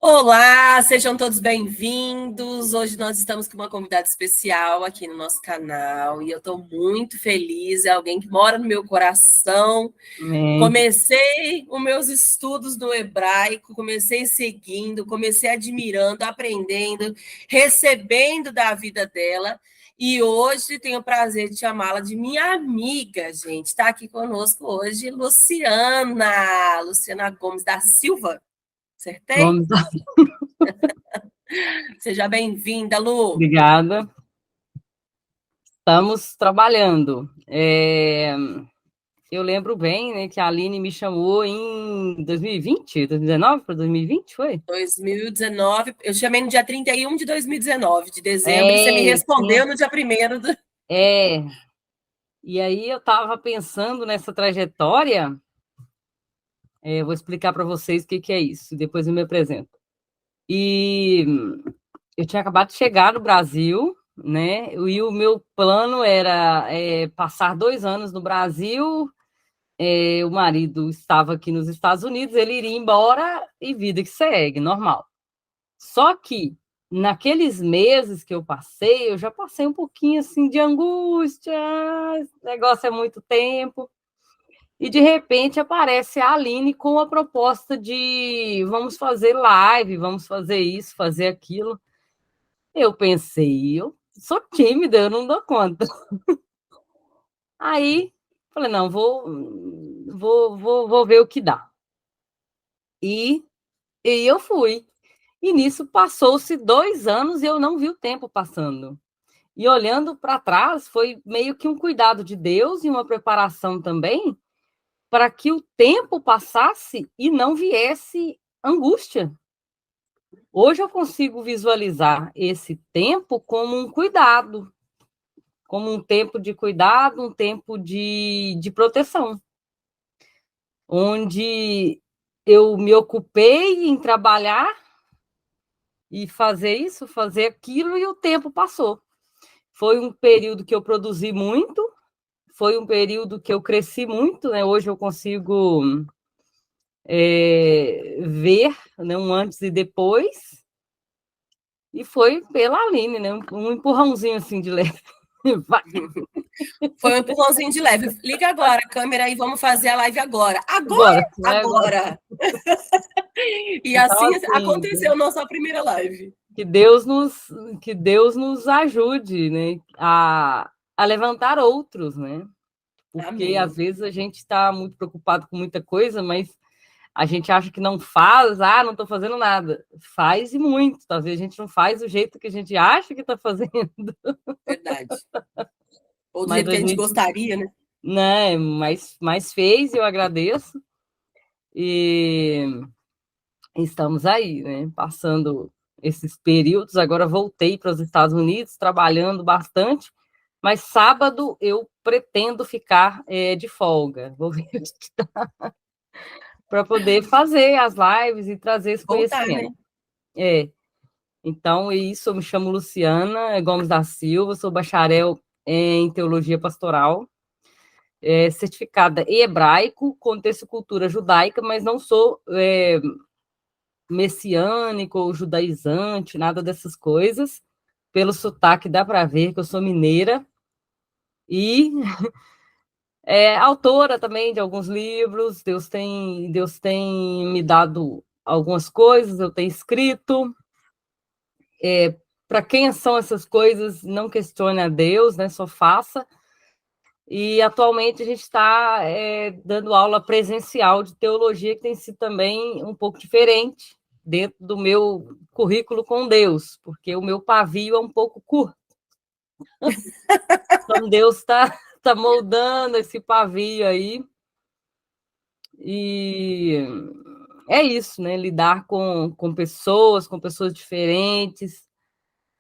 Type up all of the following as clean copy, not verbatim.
Olá, sejam todos bem-vindos. Hoje nós estamos com uma convidada especial aqui no nosso canal e eu estou muito feliz. É alguém que mora no meu coração. Amém. Comecei os meus estudos no hebraico, comecei seguindo, comecei admirando, aprendendo, recebendo da vida dela. E hoje tenho o prazer de chamá-la de minha amiga, gente. Está aqui conosco hoje Luciana Gomes da Silva. Acertei? Vamos lá. Seja bem-vinda, Lu. Obrigada. Estamos trabalhando. Eu lembro bem, né, que a Aline me chamou em 2020, 2019 para 2020, foi? 2019, eu chamei no dia 31 de 2019, de dezembro, e você me Tinha. respondeu no dia 1º do... É. E aí eu estava pensando nessa trajetória. Vou explicar para vocês o que que é isso, depois eu me apresento. E eu tinha acabado de chegar no Brasil, né? E o meu plano era passar 2 anos no Brasil. O marido estava aqui nos Estados Unidos, ele iria embora e vida que segue, normal. Só que naqueles meses que eu passei, eu já passei um pouquinho assim de angústia, esse negócio é muito tempo. E de repente aparece a Aline com a proposta de vamos fazer live, vamos fazer isso, fazer aquilo. Eu pensei, eu sou tímida, eu não dou conta. Aí falei, não, vou ver o que dá. E eu fui. E nisso passou-se 2 anos e eu não vi o tempo passando. E olhando para trás, foi meio que um cuidado de Deus e uma preparação também para que o tempo passasse e não viesse angústia. Hoje eu consigo visualizar esse tempo como um cuidado, como um tempo de cuidado, um tempo de proteção, onde eu me ocupei em trabalhar e fazer isso, fazer aquilo, e o tempo passou. Foi um período que eu produzi muito, foi um período que eu cresci muito, né? Hoje eu consigo ver, né, um antes e depois, e foi pela Aline, né? Um empurrãozinho assim de leve. Vai. Foi um empurrãozinho de leve. Liga agora a câmera e vamos fazer a live agora. Bora, Agora! vai agora. Agora! E Então, assim assim, aconteceu nossa primeira live. que Deus nos, que Deus nos ajude, né, a levantar outros, né? Porque às Amém. vezes a gente está muito preocupado com muita coisa, mas a gente acha que não faz, não estou fazendo nada. Faz e muito. Talvez a gente não faz do jeito que a gente acha que está fazendo, Verdade. Ou do mas jeito que a a gente gente, gostaria, né? né, mas fez, eu agradeço. E estamos aí, né, passando esses períodos. Agora voltei para os Estados Unidos, trabalhando bastante, mas sábado eu pretendo ficar de folga. Vou ver para poder fazer as lives e trazer esse Voltar, né? conhecimento. É, então, isso, eu me chamo Luciana Gomes da Silva, sou bacharel em Teologia Pastoral, certificada em hebraico, contexto e cultura judaica, mas não sou messiânico ou judaizante, nada dessas coisas. Pelo sotaque dá para ver que eu sou mineira e autora também de alguns livros. Deus tem me dado algumas coisas, eu tenho escrito. Para quem são essas coisas, não questione a Deus, né? Só faça. E atualmente a gente está dando aula presencial de teologia, que tem sido também um pouco diferente dentro do meu currículo com Deus, porque o meu pavio é um pouco curto. Então Deus está moldando esse pavio aí. E é isso, né? Lidar com pessoas diferentes,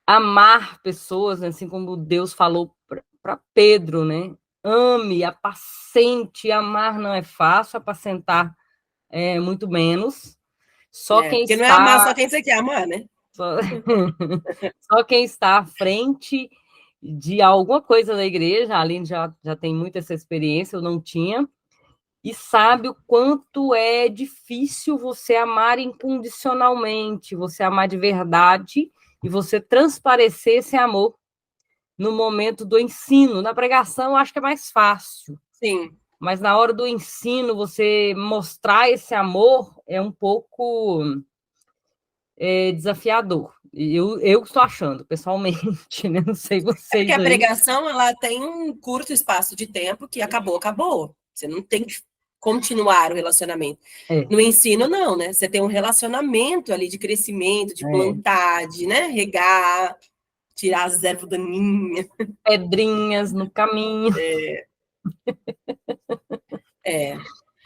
amar pessoas, né? Assim como Deus falou para Pedro, né? Ame, apacente, amar não é fácil, apacentar é muito menos. Só quem Porque não é amar está só quem você quer amar, né? só, só quem está à frente de alguma coisa da igreja, a Aline já tem muita essa experiência, eu não tinha, e sabe o quanto é difícil você amar incondicionalmente, você amar de verdade e você transparecer esse amor no momento do ensino. Na pregação, eu acho que é mais fácil. Sim. Mas na hora do ensino, você mostrar esse amor é um pouco desafiador. Eu estou achando, pessoalmente, né? Não sei É porque vocês a aí. pregação, ela tem um curto espaço de tempo que acabou, acabou. Você não tem que continuar o relacionamento. É, No ensino, não, né? Você tem um relacionamento ali de crescimento, de é. plantar, de, né, regar, tirar as ervas daninhas. Pedrinhas no caminho. É,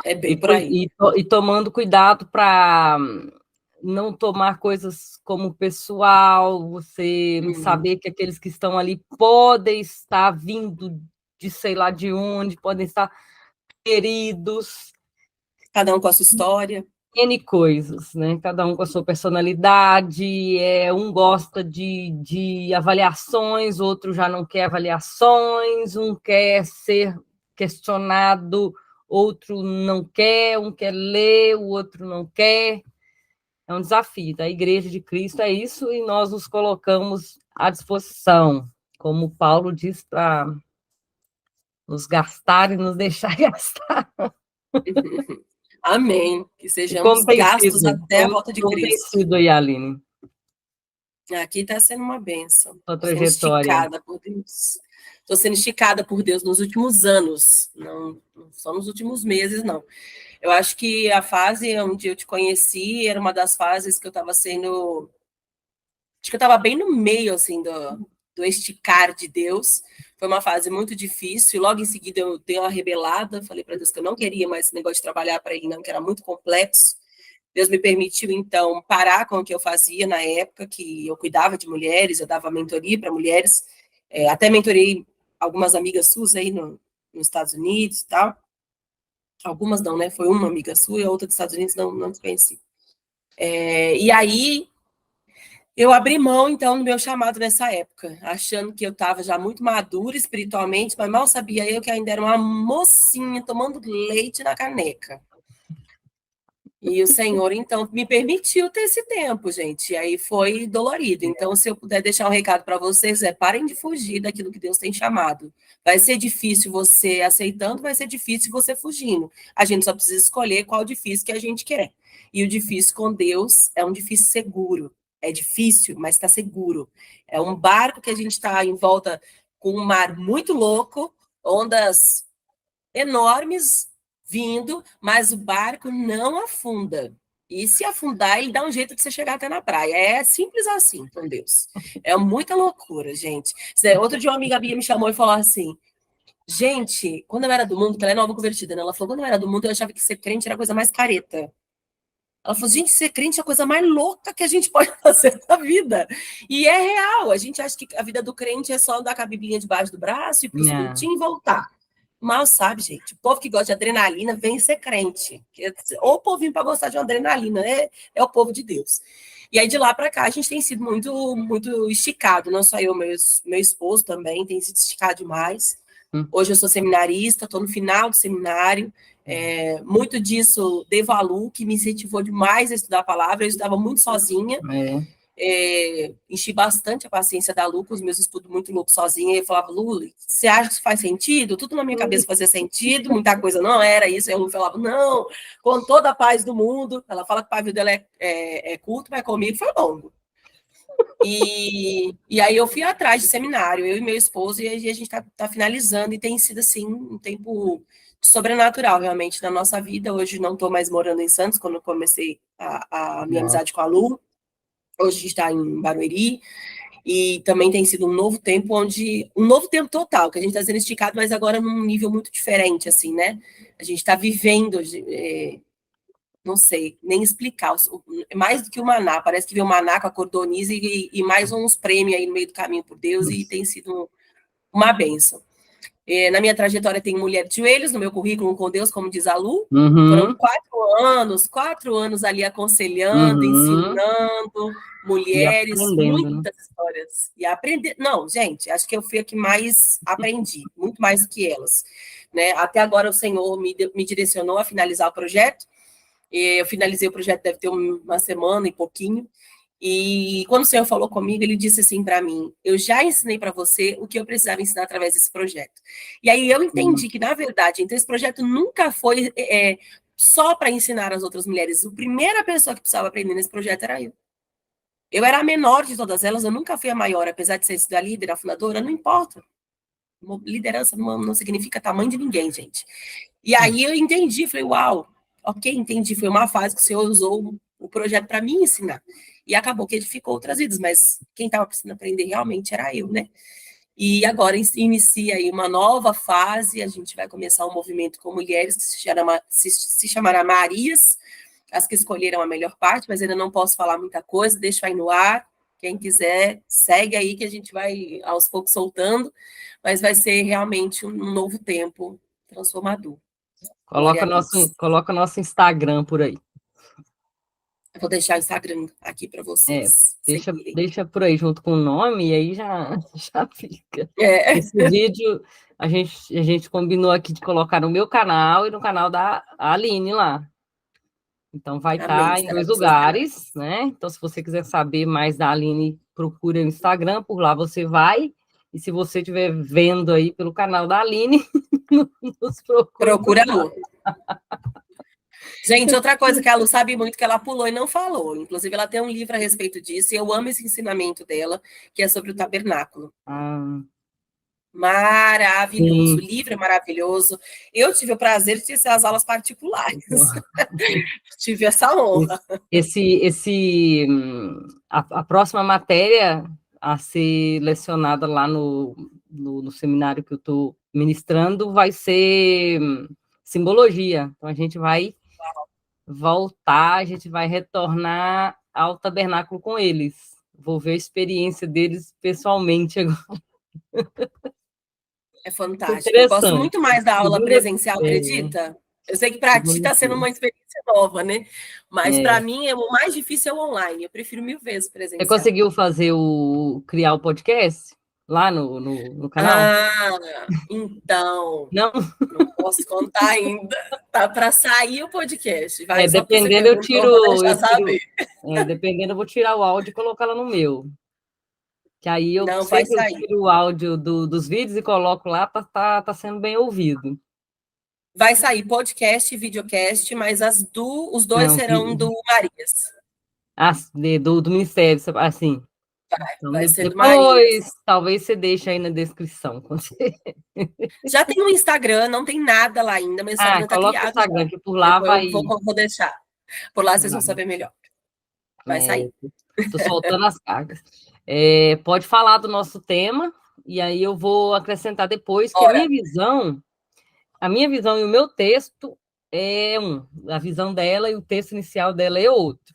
é E, bem por aí. e tomando cuidado para não tomar coisas como pessoal, você saber que aqueles que estão ali podem estar vindo de sei lá de onde, podem estar feridos, Cada um com a sua história. N coisas, né? Cada um com a sua personalidade, um gosta de avaliações, outro já não quer avaliações, um quer ser questionado, outro não quer, um quer ler, o outro não quer. É um desafio da Igreja de Cristo, é isso, e nós nos colocamos à disposição, como Paulo diz, para nos gastar e nos deixar gastar. Amém. Que E como sejamos tem gastos sido? até a volta de Como tem Cristo. sido aí, Aline, Aqui está sendo uma bênção. sua Estou sendo trajetória? esticada por Deus. Estou sendo esticada por Deus nos últimos anos, não só nos últimos meses, não. Eu acho que a fase onde eu te conheci era uma das fases que eu estava sendo. Acho que eu estava bem no meio, assim, do esticar de Deus. Foi uma fase muito difícil. Logo em seguida eu dei uma rebelada, falei para Deus que eu não queria mais esse negócio de trabalhar para ele, não, que era muito complexo. Deus me permitiu, então, parar com o que eu fazia na época, que eu cuidava de mulheres, eu dava mentoria para mulheres, até mentorei algumas amigas suas aí nos Estados Unidos e tal. Algumas não, né? Foi uma amiga sua e a outra dos Estados Unidos não conheci. E aí eu abri mão, então, do meu chamado nessa época, achando que eu estava já muito madura espiritualmente, mas mal sabia eu que ainda era uma mocinha tomando leite na caneca. E o Senhor, então, me permitiu ter esse tempo, gente. E aí foi dolorido. Então, se eu puder deixar um recado para vocês, parem de fugir daquilo que Deus tem chamado. Vai ser difícil você aceitando, vai ser difícil você fugindo. A gente só precisa escolher qual difícil que a gente quer. E o difícil com Deus é um difícil seguro. É difícil, mas está seguro. É um barco que a gente está em volta com um mar muito louco, ondas enormes vindo, mas o barco não afunda. E se afundar, ele dá um jeito de você chegar até na praia. É simples assim com Deus. É muita loucura, gente. Outro dia uma amiga minha me chamou e falou assim: gente, quando eu era do mundo, que ela é nova convertida, né? Ela falou: quando eu era do mundo, eu achava que ser crente era a coisa mais careta. Ela falou: gente, ser crente é a coisa mais louca que a gente pode fazer na vida. E é real. A gente acha que a vida do crente é só andar com a biblinha debaixo do braço, ir para os Não. cultinhos e voltar. Mal sabe, gente. O povo que gosta de adrenalina vem ser crente. Ou o povinho para gostar de uma adrenalina, é o povo de Deus. E aí, de lá para cá, a gente tem sido muito, muito esticado. Não só eu, meu esposo também tem sido esticado demais. Hoje eu sou seminarista, estou no final do seminário. Muito disso devo a Lu, que me incentivou demais a estudar a palavra. Eu estudava muito sozinha. Enchi bastante a paciência da Lu com os meus estudos muito loucos sozinha. Eu falava: Lu, você acha que isso faz sentido? Tudo na minha cabeça fazia sentido, muita coisa não era isso. Aí a Lu falava: não, com toda a paz do mundo. Ela fala que o pavio dela é curto, mas comigo foi longo. E aí eu fui atrás de seminário, eu e meu esposo, e a gente está finalizando, e tem sido, assim, um tempo sobrenatural, realmente, na nossa vida. Hoje não estou mais morando em Santos, quando eu comecei a minha amizade com a Lu. Hoje a gente está em Barueri, e também tem sido um novo tempo um novo tempo total, que a gente está sendo esticado, mas agora num nível muito diferente, assim, né? A gente está vivendo, não sei nem explicar, mais do que o maná, parece que veio o maná com a cordoniza e mais uns prêmios aí no meio do caminho por Deus, e tem sido uma bênção. Na minha trajetória tem mulher de joelhos, no meu currículo com Deus, como diz a Lu. Foram Uhum, 4 anos ali aconselhando, uhum. ensinando E mulheres, aprendendo, né? muitas histórias. E aprender. Não, gente, acho que eu fui a que mais aprendi, muito mais do que elas. Né? Até agora o Senhor me direcionou a finalizar o projeto. Eu finalizei o projeto, deve ter uma semana e pouquinho. E quando o Senhor falou comigo, ele disse assim para mim: eu já ensinei para você o que eu precisava ensinar através desse projeto. E aí eu entendi que, na verdade, então esse projeto nunca foi só para ensinar as outras mulheres. A primeira pessoa que precisava aprender nesse projeto era eu. Eu era a menor de todas elas, eu nunca fui a maior, apesar de ser a líder, a fundadora, não importa. Liderança não significa tamanho de ninguém, gente. E aí eu entendi, falei, uau, ok, entendi. Foi uma fase que o Senhor usou o projeto para me ensinar. E acabou que edificou outras vidas, mas quem estava precisando aprender realmente era eu, né? E agora inicia aí uma nova fase, a gente vai começar um movimento com mulheres que se chamará Marias, as que escolheram a melhor parte, mas ainda não posso falar muita coisa, deixa aí no ar. Quem quiser, segue aí que a gente vai aos poucos soltando, mas vai ser realmente um novo tempo transformador. Glória a Deus. Coloca nosso Instagram por aí. Eu vou deixar o Instagram aqui para vocês seguirem. Deixa por aí junto com o nome e aí já, já fica. É. Esse vídeo a gente combinou aqui de colocar no meu canal e no canal da Aline lá. Então vai Amém. estar em Estará 2 nos seus lugares, canais. né? Então, se você quiser saber mais da Aline, procura o Instagram, por lá você vai. E se você estiver vendo aí pelo canal da Aline, nos procura por Procura a lá. Lu. Gente, outra coisa que a Lu sabe muito que ela pulou e não falou. Inclusive, ela tem um livro a respeito disso, e eu amo esse ensinamento dela, que é sobre o tabernáculo. Ah, Maravilhoso. O sim. livro é maravilhoso. Eu tive o prazer de ter as aulas particulares. Tive essa honra. A próxima matéria a ser lecionada lá no seminário que eu estou ministrando vai ser simbologia. Então, a gente vai voltar, a gente vai retornar ao tabernáculo com eles. Vou ver a experiência deles pessoalmente agora. É fantástico. Eu gosto Interessante. muito mais da aula Segunda, presencial, é, acredita? Eu sei que para ti segunda está sendo feira. uma experiência nova, né? Mas para É. mim o mais difícil é o online. Eu prefiro 1000 vezes Você presencial. conseguiu criar o podcast lá no canal? Então, Não? não posso contar ainda. Tá para sair o podcast. Vai, É, só porque você dependendo, perguntou, eu vou deixar saber. dependendo, eu vou tirar o áudio e colocar lá no meu. Que aí eu Não, vai sempre eu sair. tiro o áudio dos vídeos e coloco lá, tá sendo bem ouvido. Vai sair podcast e videocast, mas os dois Não, serão do Marias. do Ministério, assim. Então, Vai ser do depois, Marias. talvez você deixe aí na descrição. Já tem um Instagram, não tem nada lá ainda, mas o Instagram está Coloca o criado já. Instagram, que por lá Depois vai. eu vou deixar. Por lá vocês vão saber melhor. Vai É, sair. tô soltando as cargas. Pode falar do nosso tema, e aí eu vou acrescentar depois que Ora, a minha visão e o meu texto é a visão dela e o texto inicial dela é outro,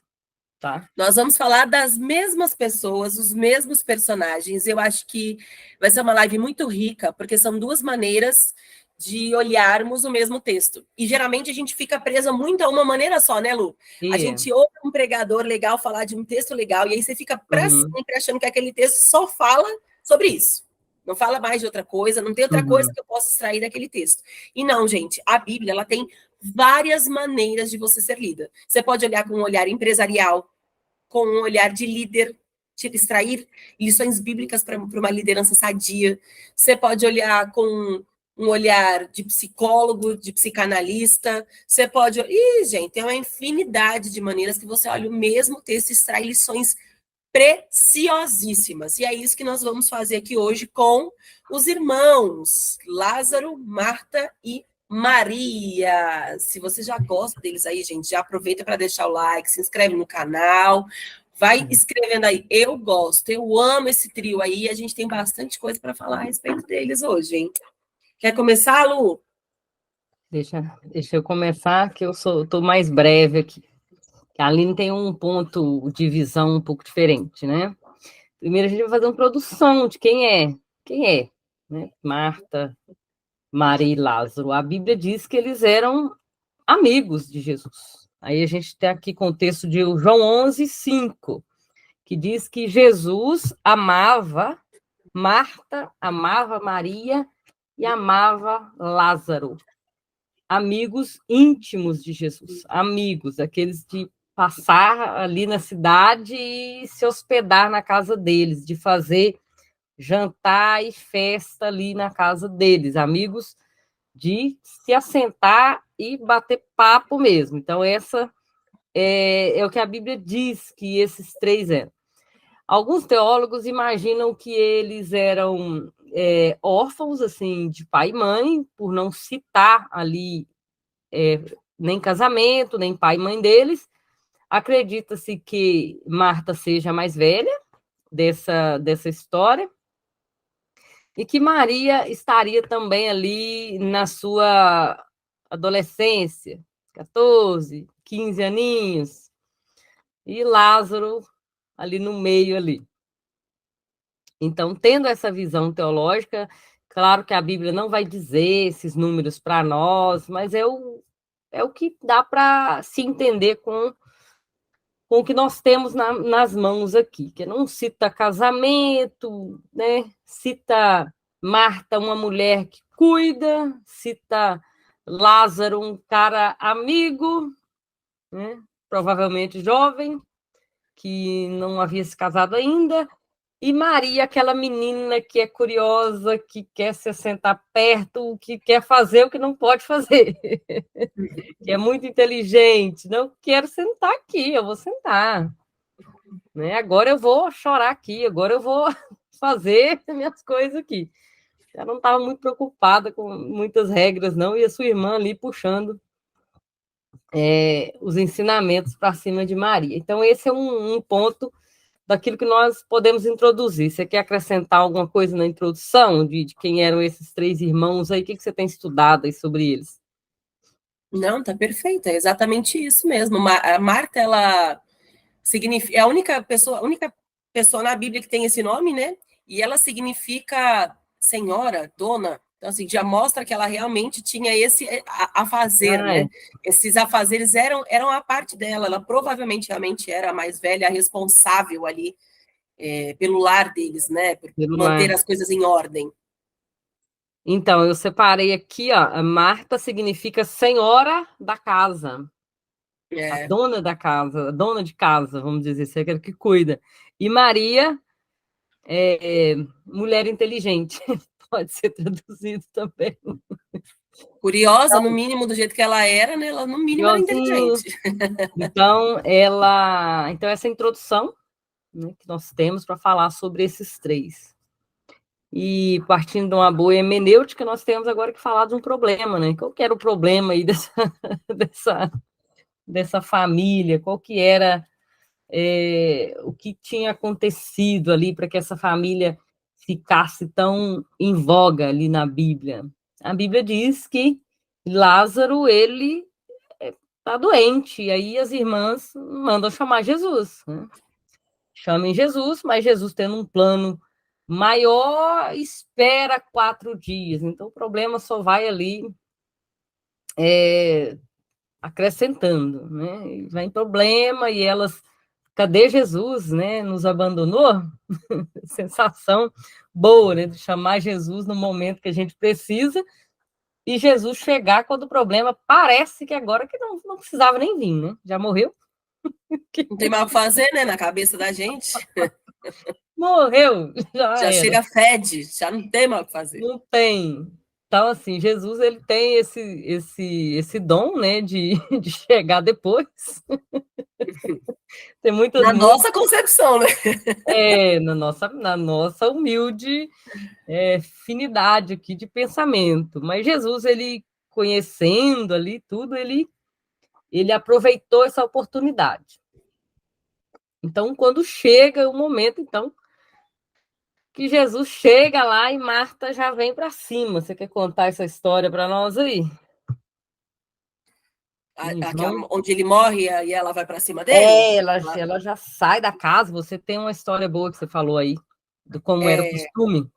tá? nós vamos falar das mesmas pessoas, os mesmos personagens. Eu acho que vai ser uma live muito rica, porque são duas maneiras de olharmos o mesmo texto. E geralmente a gente fica presa muito a uma maneira só, né, Lu? A E, gente ouve um pregador legal falar de um texto legal, e aí você fica para uhum, sempre achando que aquele texto só fala sobre isso. Não fala mais de outra coisa, não tem outra coisa uhum, que eu possa extrair daquele texto. E não, gente, a Bíblia ela tem várias maneiras de você ser lida. Você pode olhar com um olhar empresarial, com um olhar de líder, extrair lições bíblicas para uma liderança sadia. Você pode olhar com um olhar de psicólogo, de psicanalista. Você pode. Ih, gente, tem uma infinidade de maneiras que você olha o mesmo texto e extrai lições preciosíssimas. E é isso que nós vamos fazer aqui hoje com os irmãos Lázaro, Marta e Maria. Se você já gosta deles aí, gente, já aproveita para deixar o like, se inscreve no canal, vai escrevendo aí. Eu gosto, eu amo esse trio aí. A gente tem bastante coisa para falar a respeito deles hoje, hein? Quer começar, Lu? deixa eu começar, que tô mais breve aqui. A Aline tem um ponto de visão um pouco diferente, né? Primeiro a gente vai fazer uma produção de quem é, né? Marta, Maria e Lázaro. A Bíblia diz que eles eram amigos de Jesus. Aí a gente tem aqui contexto de João 11:5, que diz que Jesus amava Marta, amava Maria e amava Lázaro. Amigos íntimos de Jesus, amigos, aqueles de passar ali na cidade e se hospedar na casa deles, de fazer jantar e festa ali na casa deles, amigos de se assentar e bater papo mesmo. Então, essa é o que a Bíblia diz que esses três eram. Alguns teólogos imaginam que eles eram órfãos, assim, de pai e mãe, por não citar ali nem casamento, nem pai e mãe deles. Acredita-se que Marta seja a mais velha dessa história e que Maria estaria também ali na sua adolescência, 14, 15 aninhos, e Lázaro ali no meio ali. Então, tendo essa visão teológica, claro que a Bíblia não vai dizer esses números para nós, mas é o que dá para se entender com o que nós temos nas mãos aqui, que não cita casamento, né? Cita Marta, uma mulher que cuida, cita Lázaro, um cara amigo, né? Provavelmente jovem, que não havia se casado ainda, e Maria, aquela menina que é curiosa, que quer se sentar perto, que quer fazer o que não pode fazer, que é muito inteligente. Não quero sentar aqui, eu vou sentar. Né? Agora eu vou chorar aqui, agora eu vou fazer minhas coisas aqui. Ela não estava muito preocupada com muitas regras, não, e a sua irmã ali puxando os ensinamentos para cima de Maria. Então, esse é um ponto daquilo que nós podemos introduzir. Você quer acrescentar alguma coisa na introdução de quem eram esses três irmãos aí? O que você tem estudado aí sobre eles? Não, tá perfeito, é exatamente isso mesmo. A Marta, ela significa, é a única pessoa na Bíblia que tem esse nome, né? E ela significa senhora, dona. Então, assim, já mostra que ela realmente tinha esse a fazer, né? Esses afazeres eram a parte dela. Ela provavelmente realmente era a mais velha, a responsável ali pelo lar deles, né? Por manter as coisas em ordem. Então, eu separei aqui, ó, a Marta significa senhora da casa. A dona da casa, a dona de casa, vamos dizer, assim, aquela que cuida. E Maria mulher inteligente, pode ser traduzido também. Curiosa, então, no mínimo, do jeito que ela era, né? Ela, no mínimo, era inteligente. Então, essa introdução, né, que nós temos para falar sobre esses três. E partindo de uma boa hermenêutica, nós temos agora que falar de um problema, né? Qual que era o problema aí dessa família? Qual que era o que tinha acontecido ali para que essa família ficasse tão em voga ali na Bíblia? A Bíblia diz que Lázaro, ele está doente, e aí as irmãs mandam chamar Jesus, né? Chamem Jesus, mas Jesus, tendo um plano maior, espera 4 dias. Então, o problema só vai ali acrescentando, né? Vai em problema e elas... Cadê Jesus, né? Nos abandonou? Sensação boa, né? De chamar Jesus no momento que a gente precisa e Jesus chegar quando o problema parece que agora que não precisava nem vir, né? Já morreu. Não tem mais o que fazer, né? Na cabeça da gente. Morreu, já chega fede, já não tem mais o que fazer. Não tem. Então, assim, Jesus, ele tem esse dom, né, de chegar depois. Tem na nossa concepção, né? Na nossa humilde finidade aqui de pensamento. Mas Jesus, ele conhecendo ali tudo, ele aproveitou essa oportunidade. Então, quando chega o momento, então, que Jesus chega lá e Marta já vem para cima. Você quer contar essa história para nós aí? Onde ele morre e ela vai para cima dele? Ela já sai da casa. Você tem uma história boa que você falou aí, de como era o costume.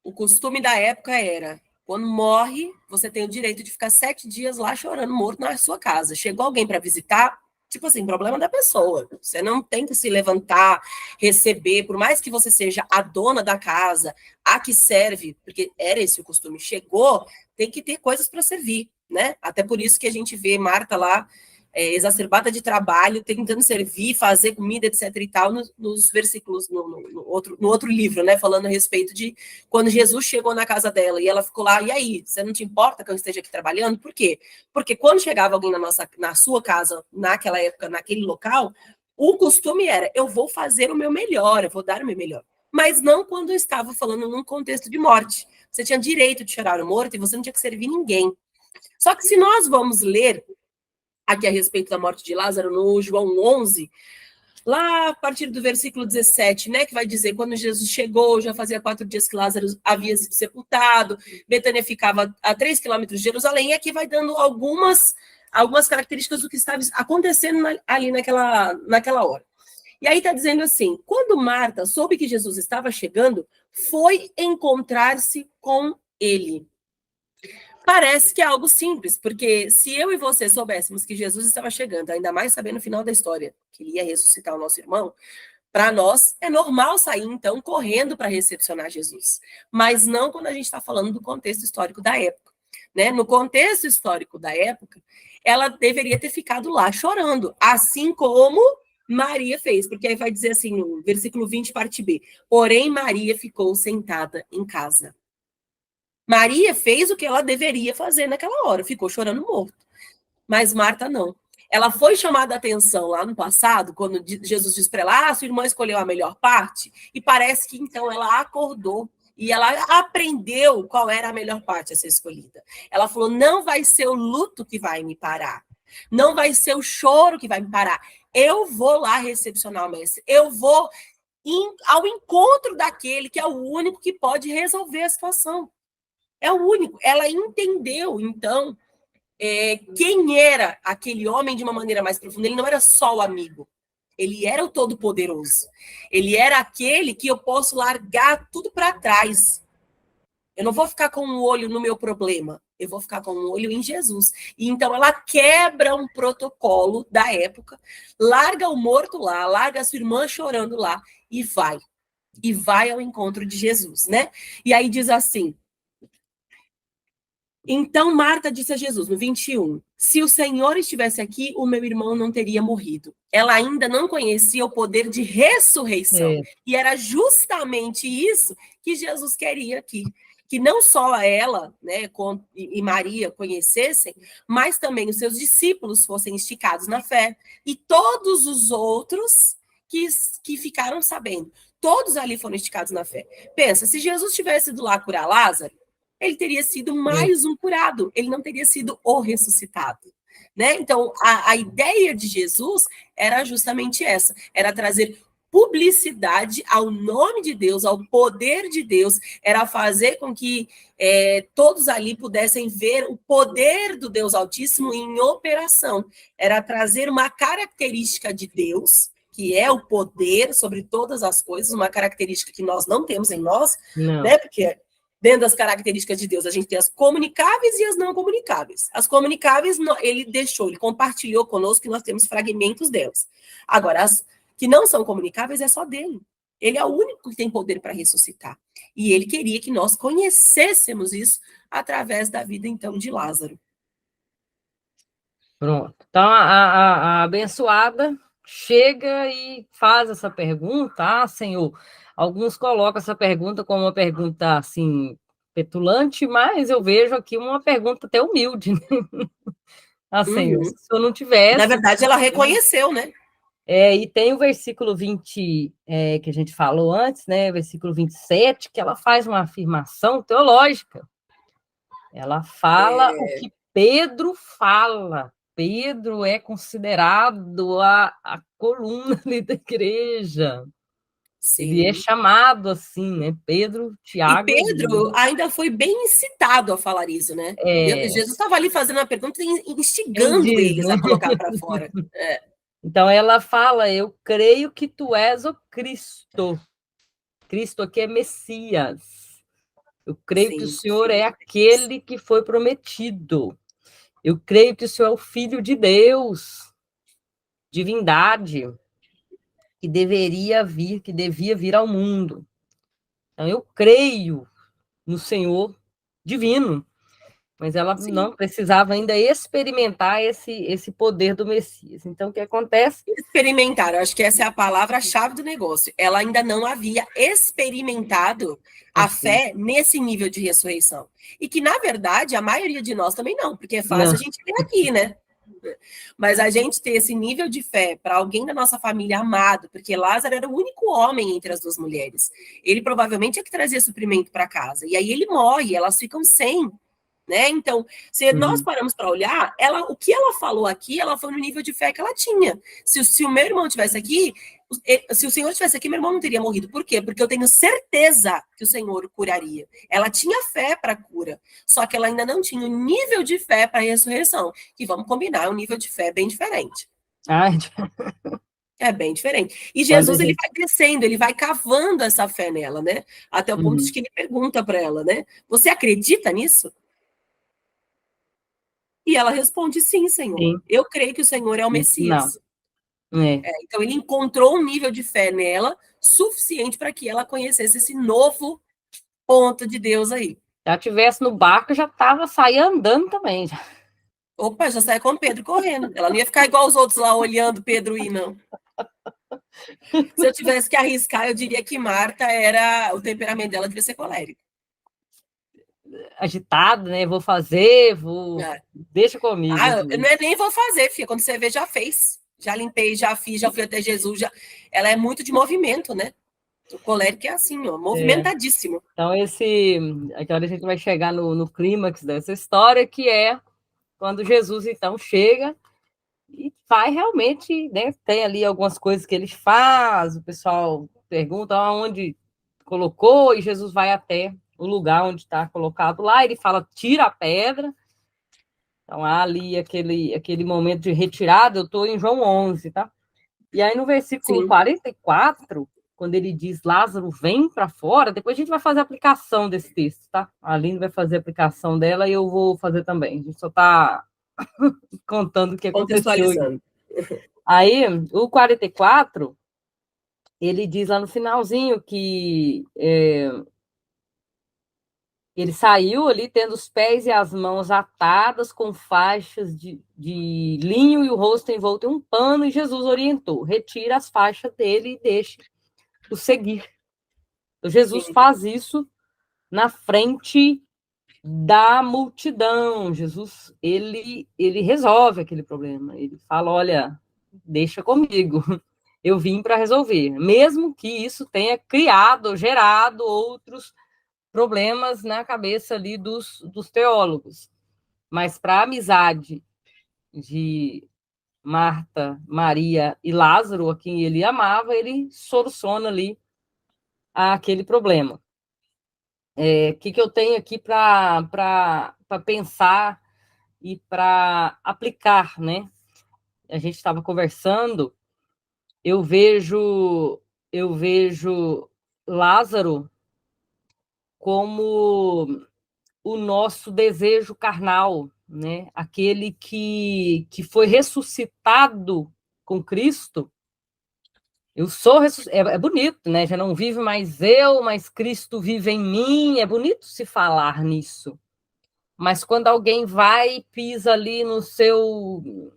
O costume da época era Quando morre, você tem o direito de ficar 7 dias lá chorando morto na sua casa. Chegou alguém para visitar, tipo assim, problema da pessoa. Você não tem que se levantar, receber, por mais que você seja a dona da casa, a que serve, porque era esse o costume. Chegou, tem que ter coisas para servir, né? Até por isso que a gente vê Marta lá, exacerbada de trabalho, tentando servir, fazer comida, etc. e tal, nos versículos, no outro livro, né? Falando a respeito de quando Jesus chegou na casa dela e ela ficou lá, e aí, você não te importa que eu esteja aqui trabalhando? Por quê? Porque quando chegava alguém na sua casa, naquela época, naquele local, o costume era, eu vou fazer o meu melhor, eu vou dar o meu melhor. Mas não quando eu estava falando num contexto de morte. Você tinha direito de chorar o morto e você não tinha que servir ninguém. Só que se nós vamos ler aqui a respeito da morte de Lázaro no João 11, lá a partir do versículo 17, né, que vai dizer, quando Jesus chegou, já fazia 4 dias que Lázaro havia sido sepultado, Betânia ficava a 3 quilômetros de Jerusalém, e aqui vai dando algumas características do que estava acontecendo ali naquela hora. E aí está dizendo assim, quando Marta soube que Jesus estava chegando, foi encontrar-se com ele. Parece que é algo simples, porque se eu e você soubéssemos que Jesus estava chegando, ainda mais sabendo o final da história, que ele ia ressuscitar o nosso irmão, para nós é normal sair, então, correndo para recepcionar Jesus. Mas não quando a gente está falando do contexto histórico da época. Né? No contexto histórico da época, ela deveria ter ficado lá chorando, assim como Maria fez, porque aí vai dizer assim, no versículo 20, parte B, porém Maria ficou sentada em casa. Maria fez o que ela deveria fazer naquela hora, ficou chorando morto. Mas Marta não. Ela foi chamada a atenção lá no passado, quando Jesus disse para ela, sua irmã escolheu a melhor parte, e parece que então ela acordou e ela aprendeu qual era a melhor parte a ser escolhida. Ela falou, não vai ser o luto que vai me parar, não vai ser o choro que vai me parar, eu vou lá recepcionar o mestre, eu vou ao encontro daquele que é o único que pode resolver a situação. É o único. Ela entendeu, então, quem era aquele homem de uma maneira mais profunda. Ele não era só o amigo. Ele era o todo-poderoso. Ele era aquele que eu posso largar tudo para trás. Eu não vou ficar com um olho no meu problema. Eu vou ficar com um olho em Jesus. E então ela quebra um protocolo da época, larga o morto lá, larga a sua irmã chorando lá e vai. E vai ao encontro de Jesus, né? E aí diz assim, então Marta disse a Jesus, no 21, se o Senhor estivesse aqui, o meu irmão não teria morrido. Ela ainda não conhecia o poder de ressurreição. E era justamente isso que Jesus queria aqui. Que não só ela, né, e Maria conhecessem, mas também os seus discípulos fossem esticados na fé. E todos os outros que ficaram sabendo. Todos ali foram esticados na fé. Pensa, se Jesus tivesse ido lá curar Lázaro, ele teria sido mais um curado, ele não teria sido o ressuscitado. Né? Então, a ideia de Jesus era justamente essa, era trazer publicidade ao nome de Deus, ao poder de Deus, era fazer com que todos ali pudessem ver o poder do Deus Altíssimo em operação, era trazer uma característica de Deus, que é o poder sobre todas as coisas, uma característica que nós não temos em nós, né? Porque dentro das características de Deus, a gente tem as comunicáveis e as não comunicáveis. As comunicáveis, ele compartilhou conosco que nós temos fragmentos delas. Agora, as que não são comunicáveis é só dele. Ele é o único que tem poder para ressuscitar. E ele queria que nós conhecêssemos isso através da vida, então, de Lázaro. Pronto. Então, a abençoada chega e faz essa pergunta, Senhor. Alguns colocam essa pergunta como uma pergunta, assim, petulante, mas eu vejo aqui uma pergunta até humilde, né? Senhor, se eu não tivesse... Na verdade, ela reconheceu, né? E tem o versículo 20, que a gente falou antes, né? Versículo 27, que ela faz uma afirmação teológica. Ela fala o que Pedro fala. Pedro é considerado a coluna da igreja. Sim. Ele é chamado assim, né? Pedro, Tiago. E Pedro ainda foi bem incitado a falar isso, né? Jesus estava ali fazendo uma pergunta e instigando eles, né, a colocar para fora. Então ela fala: eu creio que tu és o Cristo. Cristo aqui é Messias. Eu creio que o Sim, Senhor é aquele que foi prometido. Eu creio que o Senhor é o Filho de Deus, divindade, que deveria vir, que devia vir ao mundo. Então, eu creio no Senhor divino, mas ela sim. não precisava ainda experimentar esse poder do Messias. Então, o que acontece? Experimentar, eu acho que essa é a palavra-chave do negócio. Ela ainda não havia experimentado a Assim, fé nesse nível de ressurreição. E que, na verdade, a maioria de nós também não, porque é não, fácil a gente ver aqui, né? Mas a gente ter esse nível de fé para alguém da nossa família amado, porque Lázaro era o único homem entre as duas mulheres. Ele provavelmente é que trazia suprimento para casa. E aí ele morre, elas ficam sem. Né? Então, se nós uhum. paramos para olhar, o que ela falou aqui, ela foi no nível de fé que ela tinha. Se o meu irmão tivesse aqui, se o Senhor estivesse aqui, meu irmão não teria morrido. Por quê? Porque eu tenho certeza que o Senhor o curaria. Ela tinha fé para a cura, só que ela ainda não tinha o nível de fé para a ressurreição. Que vamos combinar, é um nível de fé bem diferente. Ai, É bem diferente. E quando a Jesus, ele gente. vai descendo, ele vai cavando essa fé nela, né? Até o ponto de Uhum. que ele pergunta para ela, né? Você acredita nisso? E ela responde: sim, Senhor. Sim, Eu creio que o Senhor é o não. Messias. É. Então, ele encontrou um nível de fé nela suficiente para que ela conhecesse esse novo ponto de Deus aí. Se ela tivesse no barco, já estava saindo andando também. Opa, já sai com Pedro correndo. Ela não ia ficar igual os outros lá olhando Pedro ir, não. Se eu tivesse que arriscar, eu diria que Marta era. O temperamento dela devia ser colérico. Agitado, né? Vou fazer, vou. É. Deixa comigo. Ah, eu nem vou fazer, filha. Quando você vê, já fez. Já limpei, já fiz, já fui até Jesus. Já... Ela é muito de movimento, né? O colérico é assim, ó, É. movimentadíssimo. Então, agora a gente vai chegar no clímax dessa história, que é quando Jesus, então, chega e vai realmente, né? Tem ali algumas coisas que ele faz, o pessoal pergunta aonde colocou, e Jesus vai até o lugar onde está colocado lá, ele fala, tira a pedra. Então, há ali aquele momento de retirada, eu estou em João 11, tá? E aí, no versículo Sim. 44, quando ele diz Lázaro vem para fora, depois a gente vai fazer a aplicação desse texto, tá? A Aline vai fazer a aplicação dela e eu vou fazer também. A gente só está contando o que aconteceu aqui. Contextualizando. Aí, o 44, ele diz lá no finalzinho que ele saiu ali tendo os pés e as mãos atadas com faixas de linho e o rosto envolto em um pano, e Jesus orientou: retira as faixas dele e deixe o seguir. Então, Jesus Sim, faz isso na frente da multidão. Jesus, ele resolve aquele problema. Ele fala, olha, deixa comigo. Eu vim para resolver. Mesmo que isso tenha criado, gerado outros problemas na cabeça ali dos teólogos. Mas para a amizade de Marta, Maria e Lázaro, a quem ele amava, ele soluciona ali aquele problema. Que eu tenho aqui para pensar e para aplicar, né? A gente estava conversando, eu vejo Lázaro como o nosso desejo carnal, né? Aquele que foi ressuscitado com Cristo. Eu sou é bonito, né? Já não vive mais eu, mas Cristo vive em mim. É bonito se falar nisso. Mas quando alguém vai e pisa ali no seu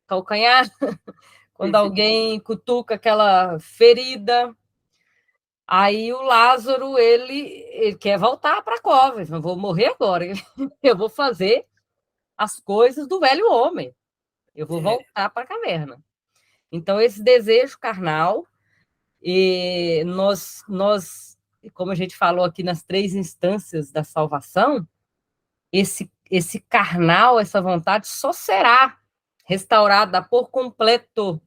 calcanhar, quando alguém cutuca aquela ferida, aí o Lázaro, ele quer voltar para a cova. Eu vou morrer agora. Eu vou fazer as coisas do velho homem. Eu vou é, voltar para a caverna. Então, esse desejo carnal, e como a gente falou aqui nas três instâncias da salvação, esse carnal, essa vontade, só será restaurada por completo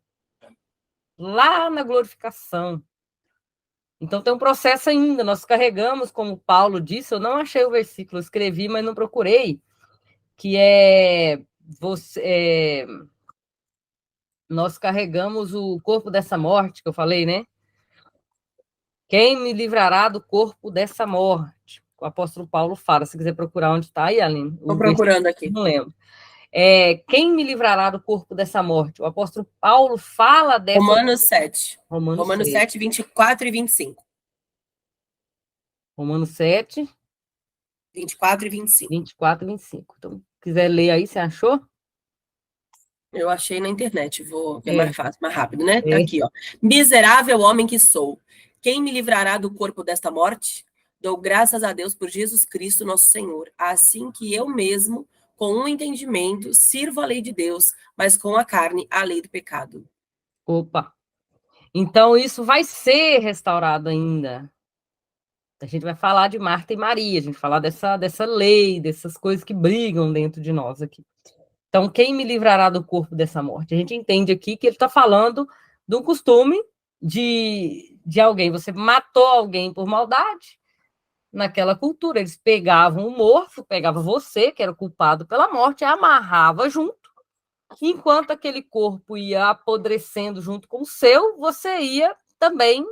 lá na glorificação. Então tem um processo ainda, nós carregamos, como Paulo disse, eu não achei o versículo, escrevi, mas não procurei, que nós carregamos o corpo dessa morte, que eu falei, né? Quem me livrará do corpo dessa morte? O apóstolo Paulo fala, se quiser procurar onde está aí, Aline. Estou procurando aqui. Não lembro. Quem me livrará do corpo dessa morte? O apóstolo Paulo fala dessa... Romanos 7. Romanos 7, 24 e 25. Romanos 7. 24 e 25. 24 e 25. Então, quiser ler aí, você achou? Eu achei na internet, vou ver mais fácil, mais rápido, né? Tá aqui, ó. Miserável homem que sou, quem me livrará do corpo desta morte? Dou graças a Deus por Jesus Cristo, nosso Senhor, assim que eu mesmo, com um entendimento, sirvo a lei de Deus, mas com a carne, a lei do pecado. Opa! Então, isso vai ser restaurado ainda. A gente vai falar de Marta e Maria, a gente vai falar dessa lei, dessas coisas que brigam dentro de nós aqui. Então, quem me livrará do corpo dessa morte? A gente entende aqui que ele está falando do costume de alguém. Você matou alguém por maldade. Naquela cultura, eles pegavam o morto, pegavam você, que era o culpado pela morte, e amarrava junto. Enquanto aquele corpo ia apodrecendo junto com o seu, você ia também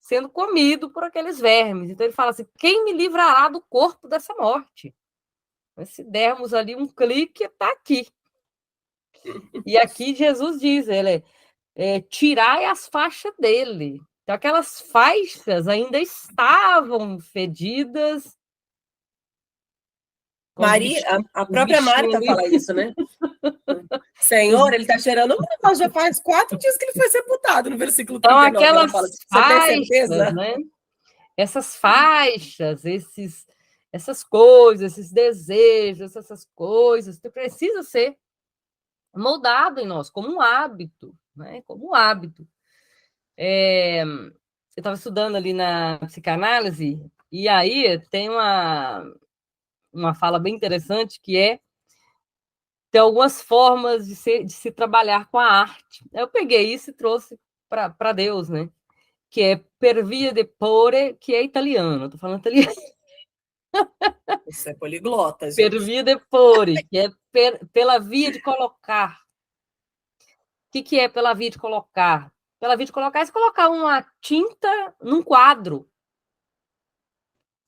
sendo comido por aqueles vermes. Então ele fala assim, quem me livrará do corpo dessa morte? Mas se dermos ali um clique, está aqui. E aqui Jesus diz, tirai as faixas dele. Então aquelas faixas ainda estavam fedidas. Maria, a própria Marta fala isso, né? Senhor, ele está cheirando, mas já faz 4 dias que ele foi sepultado, no versículo 39. Então, aquelas fala, faixas, né? Essas faixas, essas coisas, esses desejos, essas coisas, que precisa ser moldado em nós, como um hábito, né? Como um hábito. Eu estava estudando ali na psicanálise, e aí tem uma fala bem interessante que tem algumas formas de se trabalhar com a arte. Eu peguei isso e trouxe para Deus, né? Que é per via de pore, que é italiano. Estou falando italiano. Isso é poliglota, gente. Per via de pore, que é pela via de colocar. O que é pela via de colocar? Pela via de colocar é se colocar uma tinta num quadro.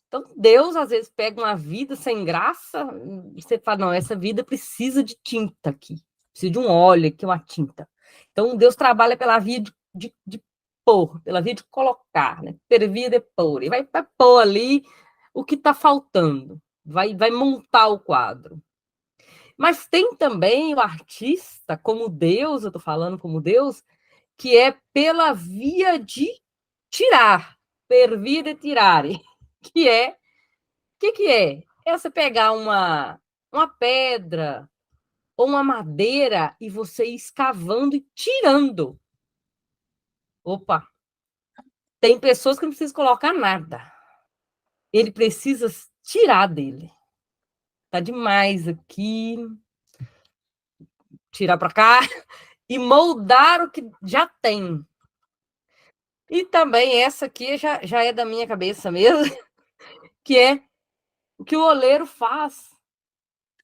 Então, Deus, às vezes, pega uma vida sem graça e você fala, não, essa vida precisa de tinta aqui. Precisa de um óleo aqui, uma tinta. Então, Deus trabalha pela via de pôr, pela via de colocar, né? Per via de pôr. E vai pôr ali o que está faltando. Vai montar o quadro. Mas tem também o artista, como Deus, eu estou falando como Deus, que é pela via de tirar. Per via de tirare. Que é o que é? É você pegar uma pedra ou uma madeira e você ir escavando e tirando. Opa! Tem pessoas que não precisam colocar nada. Ele precisa tirar dele. Tá demais aqui. Tirar para cá e moldar o que já tem. E também essa aqui já é da minha cabeça mesmo, que é o que o oleiro faz,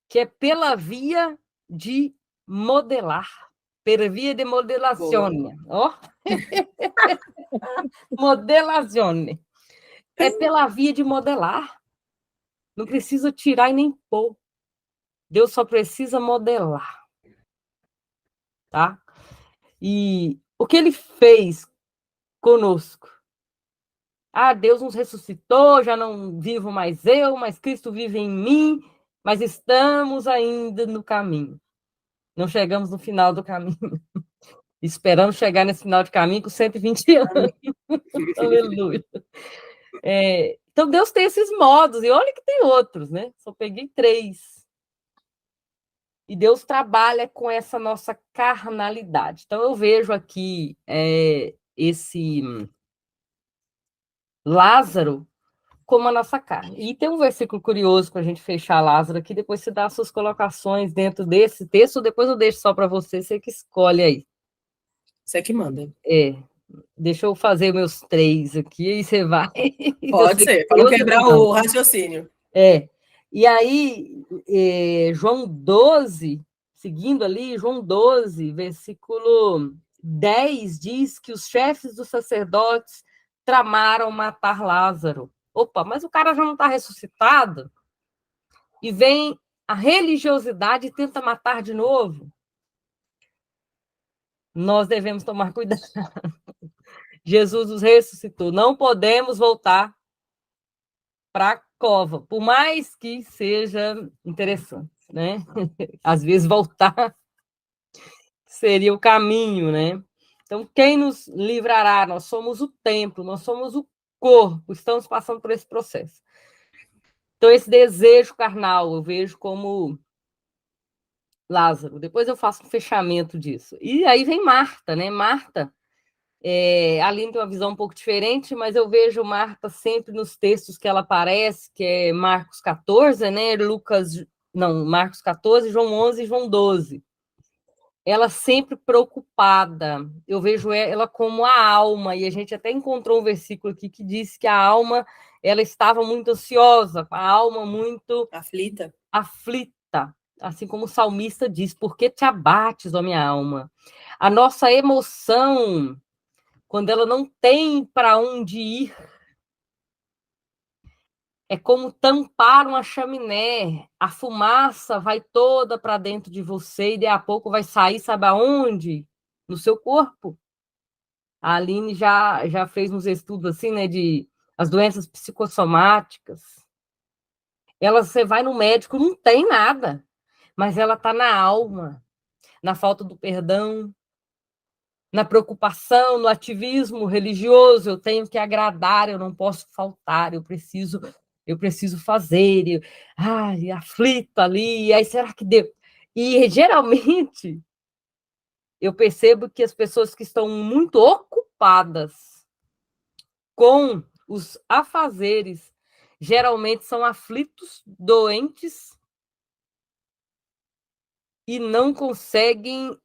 que é pela via de modelar. Per via de modelazione. Oh. Modelazione. É pela via de modelar. Não precisa tirar e nem pôr. Deus só precisa modelar. Tá? E o que ele fez conosco? Deus nos ressuscitou, já não vivo mais eu, mas Cristo vive em mim, mas estamos ainda no caminho. Não chegamos no final do caminho. Esperamos chegar nesse final de caminho com 120 anos. Aleluia. Então, Deus tem esses modos, e olha que tem outros, né? Só peguei 3. E Deus trabalha com essa nossa carnalidade. Então, eu vejo aqui esse Lázaro como a nossa carne. E tem um versículo curioso para a gente fechar Lázaro aqui, depois você dá as suas colocações dentro desse texto, ou depois eu deixo só para você que escolhe aí. Você que manda. Deixa eu fazer meus 3 aqui, e você vai. Pode ser, para não quebrar o raciocínio. E aí, João 12, seguindo ali, João 12, versículo 10, diz que os chefes dos sacerdotes tramaram matar Lázaro. Opa, mas o cara já não está ressuscitado? E vem a religiosidade e tenta matar de novo. Nós devemos tomar cuidado. Jesus nos ressuscitou. Não podemos voltar para a cova, por mais que seja interessante, né? Às vezes voltar seria o caminho, né? Então, quem nos livrará? Nós somos o templo, nós somos o corpo, estamos passando por esse processo. Então, esse desejo carnal, eu vejo como Lázaro. Depois eu faço um fechamento disso. E aí vem Marta, né? Marta, a Aline tem uma visão um pouco diferente, mas eu vejo Marta sempre nos textos que ela aparece, que é Marcos 14, né? Marcos 14, João 11 e João 12. Ela sempre preocupada. Eu vejo ela como a alma, e a gente até encontrou um versículo aqui que diz que a alma ela estava muito ansiosa, a alma muito aflita, assim como o salmista diz, por que te abates, ó minha alma? A nossa emoção, quando ela não tem para onde ir, é como tampar uma chaminé. A fumaça vai toda para dentro de você e, de a pouco, vai sair, sabe aonde? No seu corpo. A Aline já fez uns estudos assim, né, de as doenças psicossomáticas. Você vai no médico, não tem nada, mas ela está na alma, na falta do perdão, na preocupação, no ativismo religioso. Eu tenho que agradar, eu não posso faltar, eu preciso fazer, aflito ali, aí será que deu? E geralmente eu percebo que as pessoas que estão muito ocupadas com os afazeres geralmente são aflitos, doentes e não conseguem.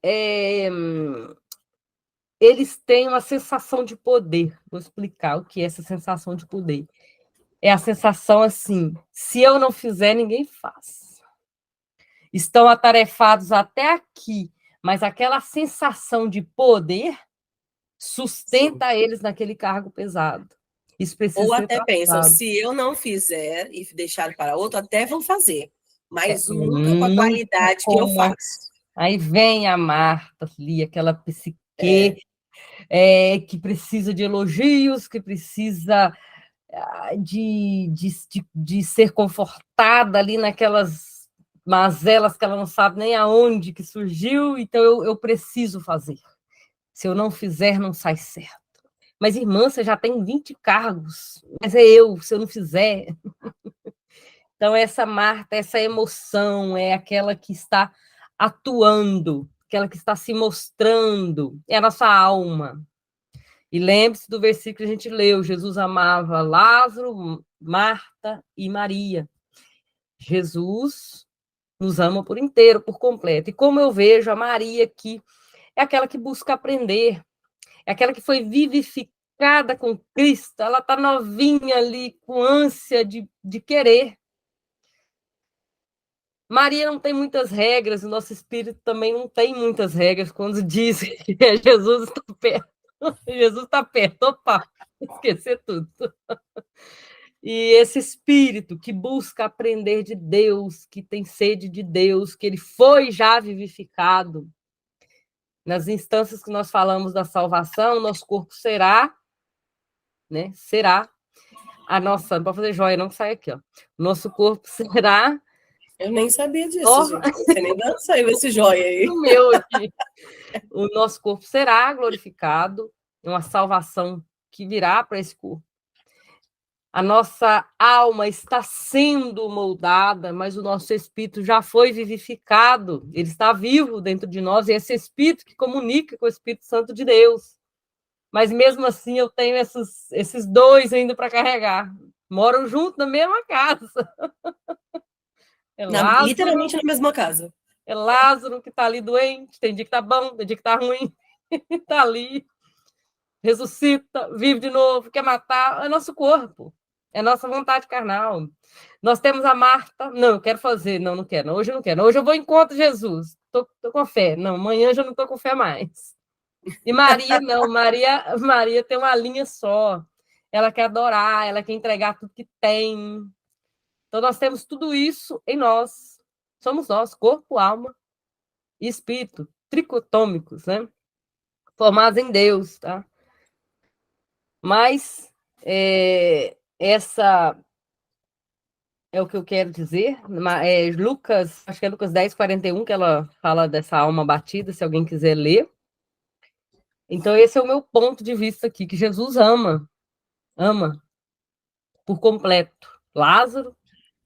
Eles têm uma sensação de poder. Vou explicar o que é essa sensação de poder. É a sensação assim: se eu não fizer, ninguém faz. Estão atarefados até aqui, mas aquela sensação de poder sustenta eles naquele cargo pesado. Isso precisa Ou ser até pensam, tratado. se eu não fizer e deixar para outro, até vão fazer, mas nunca com a qualidade que eu faço. Aí vem a Marta ali, aquela psique que precisa de elogios, que precisa de ser confortada ali naquelas mazelas que ela não sabe nem aonde que surgiu, então eu preciso fazer. Se eu não fizer, não sai certo. Mas, irmã, você já tem 20 cargos, mas se eu não fizer. Então, essa Marta, essa emoção é aquela que está atuando, aquela que está se mostrando, é a nossa alma. E lembre-se do versículo que a gente leu: Jesus amava Lázaro, Marta e Maria. Jesus nos ama por inteiro, por completo. E como eu vejo a Maria aqui, é aquela que busca aprender, é aquela que foi vivificada com Cristo, ela está novinha ali, com ânsia de querer. Maria não tem muitas regras, o nosso espírito também não tem muitas regras quando diz que Jesus está perto. Jesus está perto, opa, esquecer tudo. E esse espírito que busca aprender de Deus, que tem sede de Deus, que ele foi já vivificado, nas instâncias que nós falamos da salvação, nosso corpo será, né? Será a nossa, não pode fazer joia, não sai aqui, ó. Nosso corpo será. Eu nem sabia disso, gente. Você nem saiu esse joia aí. O meu aqui. O nosso corpo será glorificado, uma salvação que virá para esse corpo. A nossa alma está sendo moldada, mas o nosso espírito já foi vivificado. Ele está vivo dentro de nós, e esse espírito que comunica com o Espírito Santo de Deus. Mas mesmo assim eu tenho esses dois ainda para carregar. Moram junto na mesma casa. Literalmente na mesma casa. É Lázaro que está ali doente, tem dia que está bom, tem dia que está ruim. Está ali, ressuscita, vive de novo, quer matar. É nosso corpo, é nossa vontade carnal. Nós temos a Marta, não, eu quero fazer, não quero, hoje eu não quero. Hoje eu vou encontro Jesus, estou com fé. Não, amanhã já não estou com fé mais. E Maria, não, Maria tem uma linha só. ela quer adorar, ela quer entregar tudo que tem. Então, nós temos tudo isso em nós. Somos nós, corpo, alma e espírito, tricotômicos, né? Formados em Deus, tá? Mas essa é o que eu quero dizer. Lucas, acho que é Lucas 10:41, que ela fala dessa alma batida, se alguém quiser ler. Então, esse é o meu ponto de vista aqui, que Jesus ama por completo Lázaro,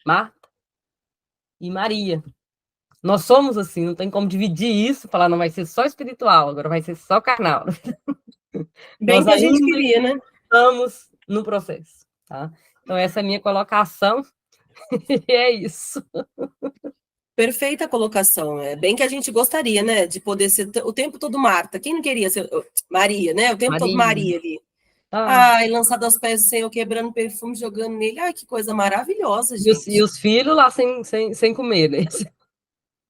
Marta e Maria. Nós somos assim, não tem como dividir isso, falar não vai ser só espiritual, agora vai ser só carnal. Bem Nós que a gente ainda queria, né? estamos no processo, tá? Então, essa é a minha colocação, e é isso. Perfeita colocação. É bem que a gente gostaria, né, de poder ser o tempo todo Marta. Quem não queria ser Maria, né? O tempo todo Maria. Maria ali. Ah, Ai, lançado aos pés do Senhor, quebrando perfume, jogando nele. Ai, que coisa maravilhosa, e gente. os filhos lá sem comer, né?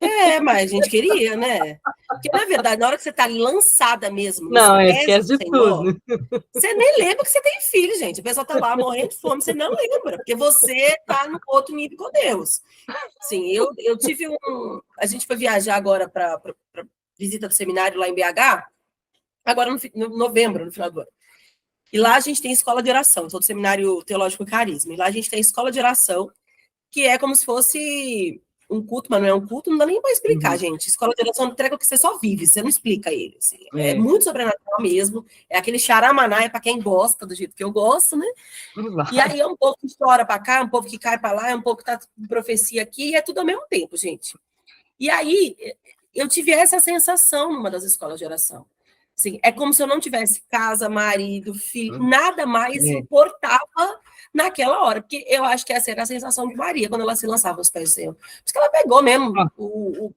É, mas a gente queria, né? Porque, na verdade, na hora que você está lançada mesmo nos Não, pés do esquece de Senhor, tudo. você nem lembra que você tem filho, gente. A pessoa está lá morrendo de fome, você não lembra, porque você está no outro nível com Deus. Sim, eu tive um. A gente foi viajar agora para visita do seminário lá em BH, agora no novembro, no final do ano. E lá a gente tem escola de oração, sou do Seminário Teológico Carisma. E lá a gente tem escola de oração, que é como se fosse um culto, mas não é um culto, não dá nem para explicar, gente. Escola de oração entrega que você só vive, você não explica ele. Assim. É muito sobrenatural mesmo. É aquele charamaná, é para quem gosta, do jeito que eu gosto, né? E aí é um pouco que chora para cá, um pouco que cai para lá, é um pouco que tá profecia aqui, e é tudo ao mesmo tempo, gente. E aí eu tive essa sensação numa das escolas de oração. Assim, é como se eu não tivesse casa, marido, filho, nada mais importava naquela hora, porque eu acho que essa era a sensação de Maria quando ela se lançava aos pés do Senhor. Por isso que ela pegou mesmo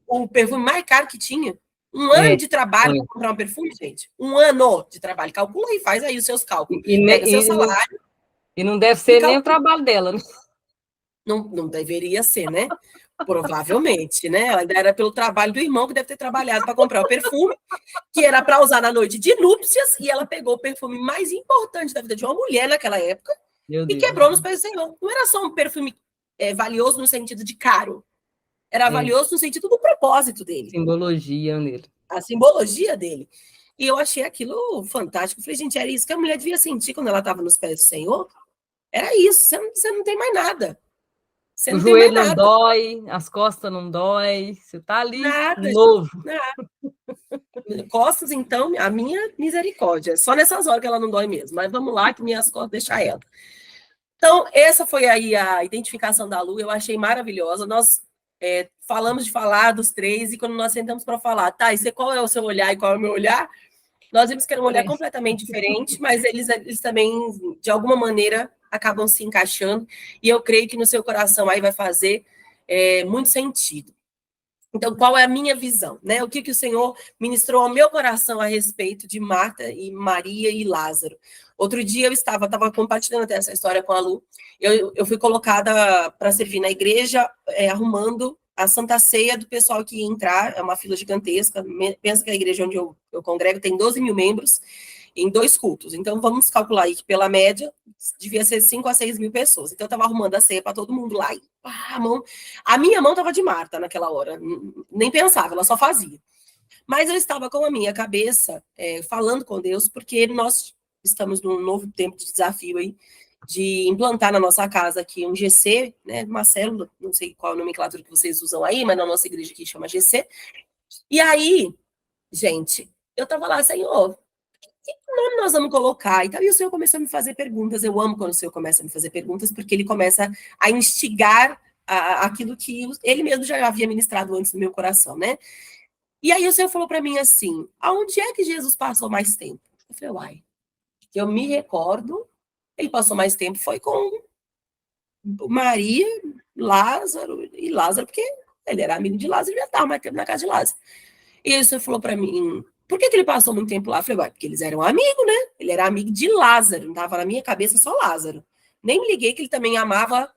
o perfume mais caro que tinha. Um ano de trabalho para comprar um perfume, gente. Um ano de trabalho. Calcula e faz aí os seus cálculos. Pega seu salário. E não deve ser nem o trabalho dela, né? Não deveria ser, né? Provavelmente, né? Ela ainda era pelo trabalho do irmão que deve ter trabalhado para comprar o perfume, que era para usar na noite de núpcias, e ela pegou o perfume mais importante da vida de uma mulher naquela época e quebrou nos pés do Senhor. Não era só um perfume valioso no sentido de caro, era valioso no sentido do propósito dele. Simbologia nele. A simbologia dele. E eu achei aquilo fantástico. Eu falei, gente, era isso que a mulher devia sentir quando ela estava nos pés do Senhor. Era isso, você não tem mais nada. Você O não tem mais joelho não nada. dói, as costas não dói, você tá ali Nada, novo. Nada. Costas, então, a minha misericórdia. Só nessas horas que ela não dói mesmo. Mas vamos lá, que minhas costas deixa ela. Então, essa foi aí a identificação da Lu. Eu achei maravilhosa. Nós falamos de falar dos três, e quando nós sentamos para falar, tá, e qual é o seu olhar e qual é o meu olhar? Nós vimos que era um olhar completamente diferente, mas eles também, de alguma maneira, acabam se encaixando. E eu creio que no seu coração aí vai fazer muito sentido. Então, qual é a minha visão? Né? O que o Senhor ministrou ao meu coração a respeito de Marta e Maria e Lázaro? Outro dia eu estava compartilhando até essa história com a Lu. Eu fui colocada para servir na igreja, arrumando a Santa Ceia do pessoal que ia entrar. É uma fila gigantesca. Pensa que a igreja onde eu congrego tem 12 mil membros em 2 cultos. Então, vamos calcular aí que, pela média, devia ser 5 a 6 mil pessoas. Então, eu estava arrumando a ceia para todo mundo lá. E, a minha mão estava de Marta naquela hora. Nem pensava, ela só fazia. Mas eu estava com a minha cabeça falando com Deus, porque nós estamos num novo tempo de desafio aí, de implantar na nossa casa aqui um GC, né, uma célula, não sei qual a nomenclatura que vocês usam aí, mas na nossa igreja aqui chama GC. E aí, gente, eu estava lá, Senhor, que nome nós vamos colocar? E o Senhor começou a me fazer perguntas. Eu amo quando o Senhor começa a me fazer perguntas, porque ele começa a instigar aquilo que ele mesmo já havia ministrado antes no meu coração, né? E aí o Senhor falou para mim assim, aonde é que Jesus passou mais tempo? Eu falei, uai, eu me recordo, ele passou mais tempo, foi com Maria, Lázaro, e Lázaro, porque ele era amigo de Lázaro, ele já estava mais tempo na casa de Lázaro. E aí o Senhor falou para mim, por que ele passou muito tempo lá? Eu falei, ué, porque eles eram amigos, né? Ele era amigo de Lázaro, não estava na minha cabeça só Lázaro. Nem me liguei que ele também amava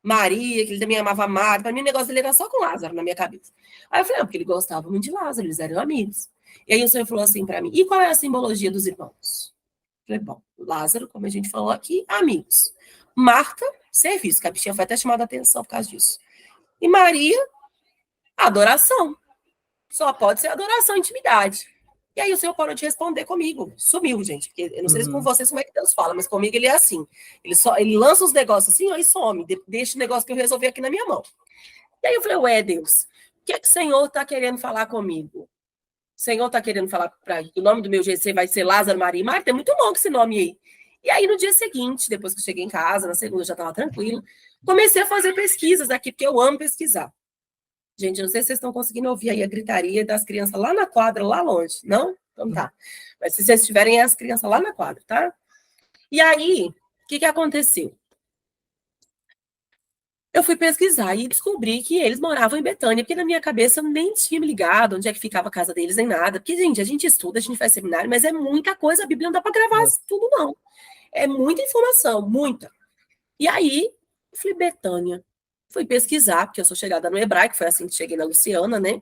Maria, que ele também amava Marta. Para mim, o negócio dele era só com Lázaro na minha cabeça. Aí eu falei, não, porque ele gostava muito de Lázaro, eles eram amigos. E aí o Senhor falou assim para mim, e qual é a simbologia dos irmãos? Falei, bom, Lázaro, como a gente falou aqui, amigos. Marta, serviço, que a bichinha foi até chamada a atenção por causa disso. E Maria, adoração. Só pode ser adoração e intimidade. E aí o Senhor parou de responder comigo. Sumiu, gente. Porque eu não sei se com vocês como é que Deus fala, mas comigo ele é assim. Ele lança os negócios assim, ó, e some. Deixa o negócio que eu resolvi aqui na minha mão. E aí eu falei, ué, Deus, o que é que o Senhor está querendo falar comigo? O Senhor está querendo falar para o nome do meu GC vai ser Lázaro, Maria e Marta? É muito longo esse nome aí. E aí, no dia seguinte, depois que eu cheguei em casa, na segunda eu já estava tranquilo, comecei a fazer pesquisas aqui, porque eu amo pesquisar. Gente, não sei se vocês estão conseguindo ouvir aí a gritaria das crianças lá na quadra, lá longe. Não? Então tá. Mas se vocês estiverem, é as crianças lá na quadra, tá? E aí, o que aconteceu? Eu fui pesquisar e descobri que eles moravam em Betânia, porque na minha cabeça eu nem tinha me ligado onde é que ficava a casa deles, nem nada. Porque, gente, a gente estuda, a gente faz seminário, mas é muita coisa, a Bíblia não dá para gravar tudo, não. É muita informação, muita. E aí, eu falei, Betânia. Fui pesquisar, porque eu sou chegada no hebraico, foi assim que cheguei na Luciana, né?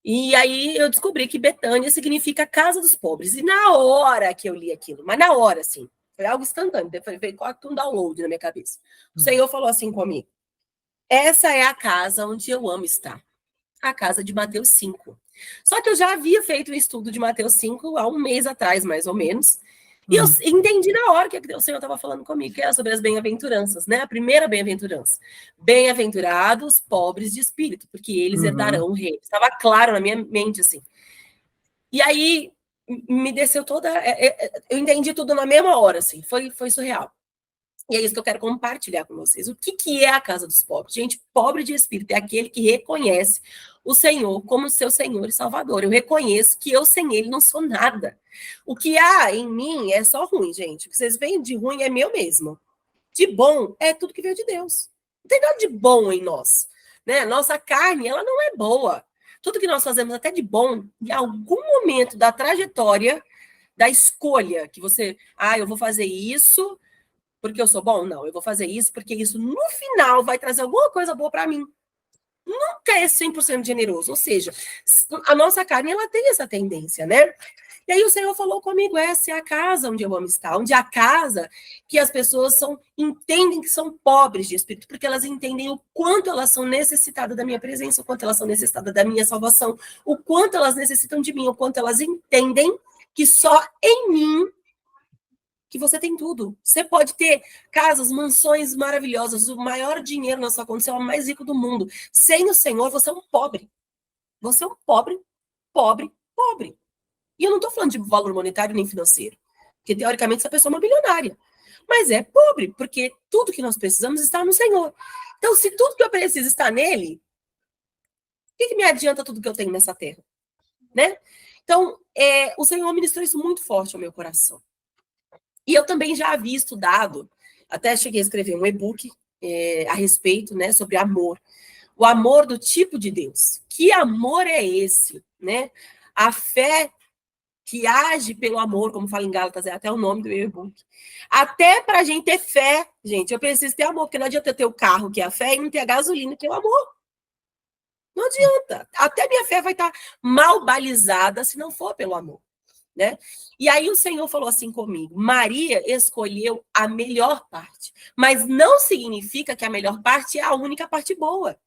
E aí eu descobri que Betânia significa casa dos pobres. E na hora que eu li aquilo, mas na hora, assim, foi algo instantâneo, depois veio quase um download na minha cabeça. O Senhor falou assim comigo, essa é a casa onde eu amo estar. A casa de Mateus 5. Só que eu já havia feito um estudo de Mateus 5 há um mês atrás, mais ou menos. E eu entendi na hora que o Senhor estava falando comigo, que era sobre as bem-aventuranças, né? A primeira bem-aventurança. Bem-aventurados, pobres de espírito, porque eles herdarão o reino. Estava claro na minha mente, assim. E aí, me desceu toda... Eu entendi tudo na mesma hora, assim. Foi surreal. E é isso que eu quero compartilhar com vocês. O que é a casa dos pobres? Gente, pobre de espírito é aquele que reconhece o Senhor como seu Senhor e Salvador. Eu reconheço que eu sem ele não sou nada. O que há em mim é só ruim, gente. O que vocês veem de ruim é meu mesmo. De bom é tudo que veio de Deus. Não tem nada de bom em nós. Né? Nossa carne, ela não é boa. Tudo que nós fazemos até de bom, em algum momento da trajetória, da escolha, que você, eu vou fazer isso porque eu sou bom? Não, eu vou fazer isso porque isso no final vai trazer alguma coisa boa para mim. Nunca é 100% generoso. Ou seja, a nossa carne, ela tem essa tendência, né? E aí o Senhor falou comigo, essa é a casa onde eu amo estar, onde a casa que as pessoas entendem que são pobres de espírito, porque elas entendem o quanto elas são necessitadas da minha presença, o quanto elas são necessitadas da minha salvação, o quanto elas necessitam de mim, o quanto elas entendem que só em mim que você tem tudo. Você pode ter casas, mansões maravilhosas, o maior dinheiro na sua conta, você é o mais rico do mundo. Sem o Senhor, você é um pobre. Você é um pobre, pobre, pobre. E eu não estou falando de valor monetário nem financeiro, porque teoricamente essa pessoa é uma bilionária. Mas é pobre, porque tudo que nós precisamos está no Senhor. Então, se tudo que eu preciso está nele, o que me adianta tudo que eu tenho nessa terra? Né? Então, o Senhor ministrou isso muito forte ao meu coração. E eu também já havia estudado, até cheguei a escrever um e-book a respeito, né, sobre amor. O amor do tipo de Deus. Que amor é esse? Né? A fé que age pelo amor, como fala em Gálatas, é até o nome do meu e-book. Até para a gente ter fé, gente, eu preciso ter amor, porque não adianta eu ter o carro, que é a fé, e não ter a gasolina, que é o amor. Não adianta. Até minha fé vai estar mal balizada se não for pelo amor. Né? E aí o Senhor falou assim comigo, Maria escolheu a melhor parte, mas não significa que a melhor parte é a única parte boa.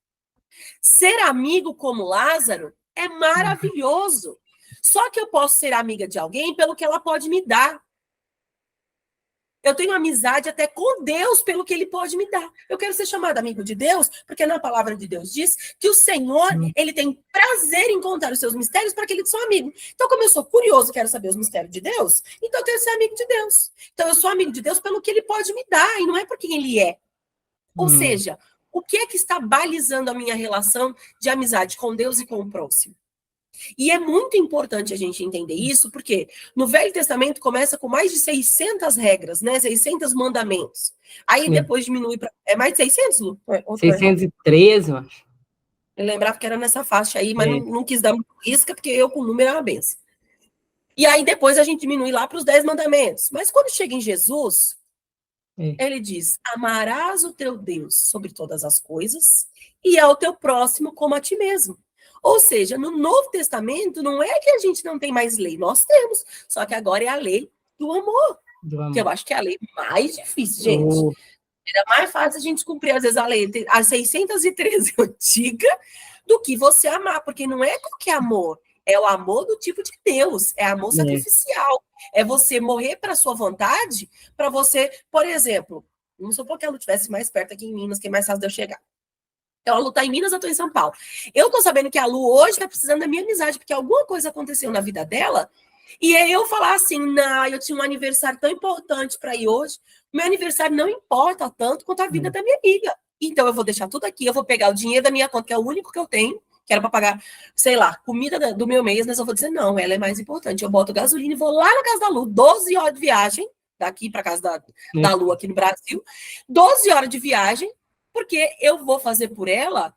Ser amigo como Lázaro é maravilhoso, só que eu posso ser amiga de alguém pelo que ela pode me dar. Eu tenho amizade até com Deus pelo que ele pode me dar. Eu quero ser chamada amigo de Deus, porque na palavra de Deus diz que o Senhor, ele tem prazer em contar os seus mistérios para aquele que são amigo. Então, como eu sou curioso e quero saber os mistérios de Deus, então eu tenho que ser amigo de Deus. Então, eu sou amigo de Deus pelo que ele pode me dar, e não é por quem ele é. Ou seja, o que é que está balizando a minha relação de amizade com Deus e com o próximo? E é muito importante a gente entender isso, porque no Velho Testamento começa com mais de 600 regras, né? 600 mandamentos. Aí depois diminui para... É mais de 600, Lu? 613, eu acho. Eu lembrava que era nessa faixa aí, mas não quis dar muito risca, porque eu com o número é uma benção. E aí depois a gente diminui lá para os 10 mandamentos. Mas quando chega em Jesus, ele diz, amarás o teu Deus sobre todas as coisas e ao teu próximo como a ti mesmo. Ou seja, no Novo Testamento, não é que a gente não tem mais lei, nós temos, só que agora é a lei do amor. Do amor. Que eu acho que é a lei mais difícil, gente. Era mais fácil a gente cumprir, às vezes, a lei, a 613 antiga, do que você amar, porque não é qualquer amor. É o amor do tipo de Deus, é amor sacrificial. É você morrer para a sua vontade, para você, por exemplo, vamos supor que a Lu estivesse mais perto aqui em Minas, que é mais fácil de eu chegar. Então, a Lu está em Minas, eu estou em São Paulo. Eu estou sabendo que a Lu hoje está precisando da minha amizade, porque alguma coisa aconteceu na vida dela, e aí eu falar assim, não, eu tinha um aniversário tão importante para ir hoje, meu aniversário não importa tanto quanto a vida da minha amiga. Então, eu vou deixar tudo aqui, eu vou pegar o dinheiro da minha conta, que é o único que eu tenho, que era para pagar, sei lá, comida do meu mês, mas eu vou dizer, não, ela é mais importante. Eu boto gasolina e vou lá na casa da Lu, 12 horas de viagem, daqui para casa da Lu aqui no Brasil, 12 horas de viagem, porque eu vou fazer por ela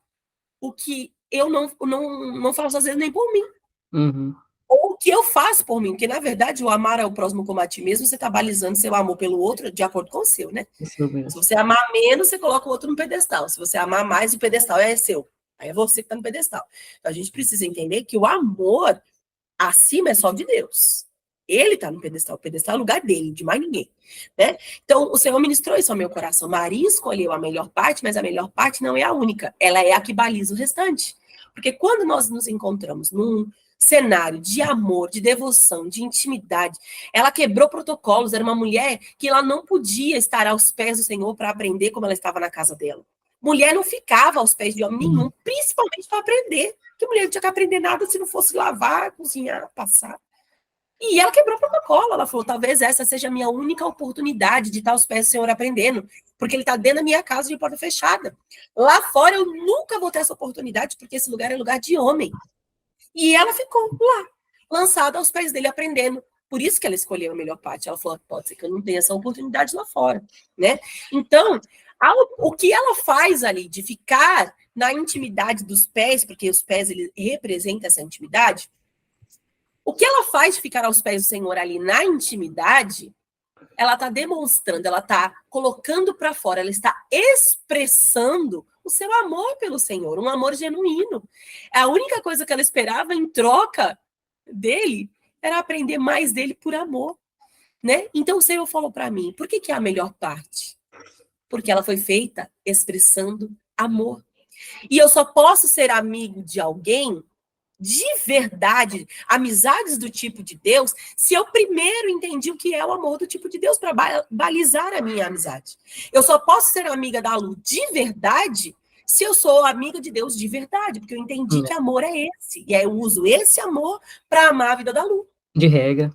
o que eu não faço às vezes nem por mim. Uhum. Ou o que eu faço por mim, porque na verdade o amar ao próximo como a ti mesmo, você está balizando seu amor pelo outro de acordo com o seu, né? Se você amar menos, você coloca o outro no pedestal. Se você amar mais, o pedestal é seu. Aí é você que está no pedestal. Então a gente precisa entender que o amor acima é só de Deus. Ele está no pedestal. O pedestal é o lugar dele, de mais ninguém. Né? Então, o Senhor ministrou isso ao meu coração. Maria escolheu a melhor parte, mas a melhor parte não é a única. Ela é a que baliza o restante. Porque quando nós nos encontramos num cenário de amor, de devoção, de intimidade, ela quebrou protocolos. Era uma mulher que ela não podia estar aos pés do Senhor para aprender como ela estava na casa dela. Mulher não ficava aos pés de homem nenhum, principalmente para aprender. Que mulher não tinha que aprender nada se não fosse lavar, cozinhar, passar. E ela quebrou o protocolo. Ela falou, talvez essa seja a minha única oportunidade de estar aos pés do Senhor aprendendo, porque ele está dentro da minha casa de porta fechada. Lá fora eu nunca vou ter essa oportunidade, porque esse lugar é lugar de homem. E ela ficou lá, lançada aos pés dele, aprendendo. Por isso que ela escolheu a melhor parte. Ela falou, pode ser que eu não tenha essa oportunidade lá fora. Né? Então, o que ela faz ali de ficar na intimidade dos pés, porque os pés ele representam essa intimidade, o que ela faz de ficar aos pés do Senhor ali na intimidade, ela está demonstrando, ela está colocando para fora, ela está expressando o seu amor pelo Senhor, um amor genuíno. A única coisa que ela esperava em troca dele era aprender mais dele por amor. Né? Então o Senhor falou para mim, por que é a melhor parte? Porque ela foi feita expressando amor. E eu só posso ser amigo de alguém de verdade, amizades do tipo de Deus, se eu primeiro entendi o que é o amor do tipo de Deus para balizar a minha amizade. Eu só posso ser amiga da Lu de verdade se eu sou amiga de Deus de verdade, porque eu entendi que amor é esse. E aí eu uso esse amor para amar a vida da Lu. De regra.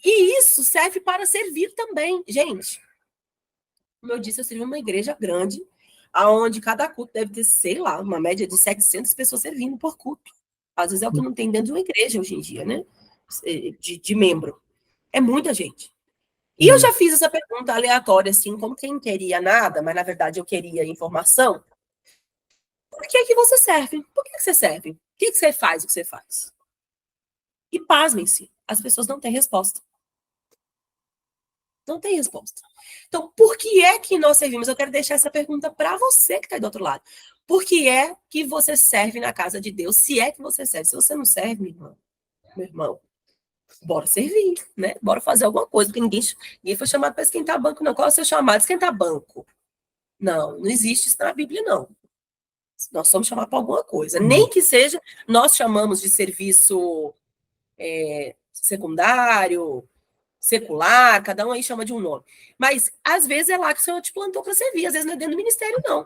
E isso serve para servir também. Gente, como eu disse, eu sirvo uma igreja grande, onde cada culto deve ter, sei lá, uma média de 700 pessoas servindo por culto. Às vezes é o que não tem dentro de uma igreja hoje em dia, né? De membro. É muita gente. E eu já fiz essa pergunta aleatória, assim, como quem queria nada, mas na verdade eu queria informação. Por que é que você serve? Por que você serve? O que você faz o que você faz? E pasmem-se, as pessoas não têm resposta. Não tem resposta. Então, por que é que nós servimos? Eu quero deixar essa pergunta para você que está do outro lado. Por que é que você serve na casa de Deus? Se é que você serve. Se você não serve, meu irmão, bora servir, né? Bora fazer alguma coisa, porque ninguém foi chamado para esquentar banco, não. Qual é o seu chamado? Esquentar banco. Não, não existe isso na Bíblia, não. Nós somos chamados para alguma coisa. Nem que seja, nós chamamos de serviço secundário, secular, cada um aí chama de um nome. Mas, às vezes, é lá que o Senhor te plantou para servir, às vezes não é dentro do ministério, não.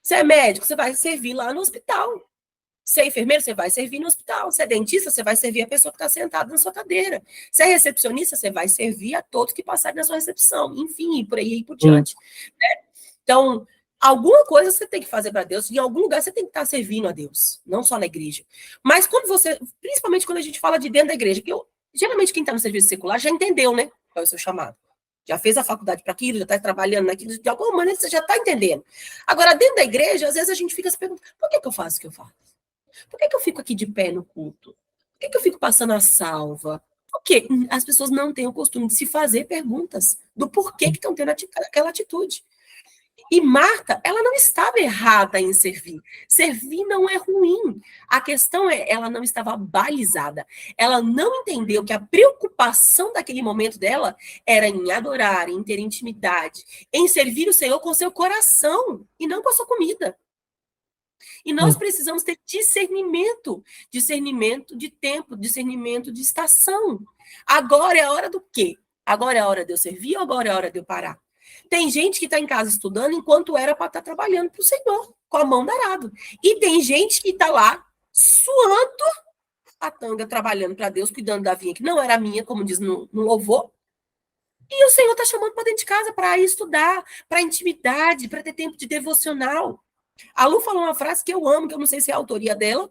Você é médico, você vai servir lá no hospital. Você é enfermeiro, você vai servir no hospital. Você é dentista, você vai servir a pessoa que está sentada na sua cadeira. Você é recepcionista, você vai servir a todos que passarem na sua recepção. Enfim, por aí e por diante. Né? Então, alguma coisa você tem que fazer para Deus, em algum lugar você tem que estar servindo a Deus, não só na igreja. Mas quando você, principalmente quando a gente fala de dentro da igreja, que geralmente quem está no serviço secular já entendeu, né? Qual é o seu chamado. Já fez a faculdade para aquilo, já está trabalhando naquilo, de alguma maneira você já está entendendo. Agora, dentro da igreja, às vezes a gente fica se perguntando, por que eu faço o que eu faço? Por que eu fico aqui de pé no culto? Por que eu fico passando a salva? Porque as pessoas não têm o costume de se fazer perguntas do porquê que estão tendo aquela atitude. E Marta, ela não estava errada em servir. Servir não é ruim. A questão é, ela não estava balizada. Ela não entendeu que a preocupação daquele momento dela era em adorar, em ter intimidade, em servir o Senhor com seu coração e não com a sua comida. E nós precisamos ter discernimento, discernimento de tempo, discernimento de estação. Agora é a hora do quê? Agora é a hora de eu servir ou agora é a hora de eu parar? Tem gente que está em casa estudando enquanto era para estar trabalhando para o Senhor, com a mão darado. E tem gente que está lá suando a tanga, trabalhando para Deus, cuidando da vinha, que não era minha, como diz no louvor. E o Senhor está chamando para dentro de casa para ir estudar, para intimidade, para ter tempo de devocional. A Lu falou uma frase que eu amo, que eu não sei se é a autoria dela,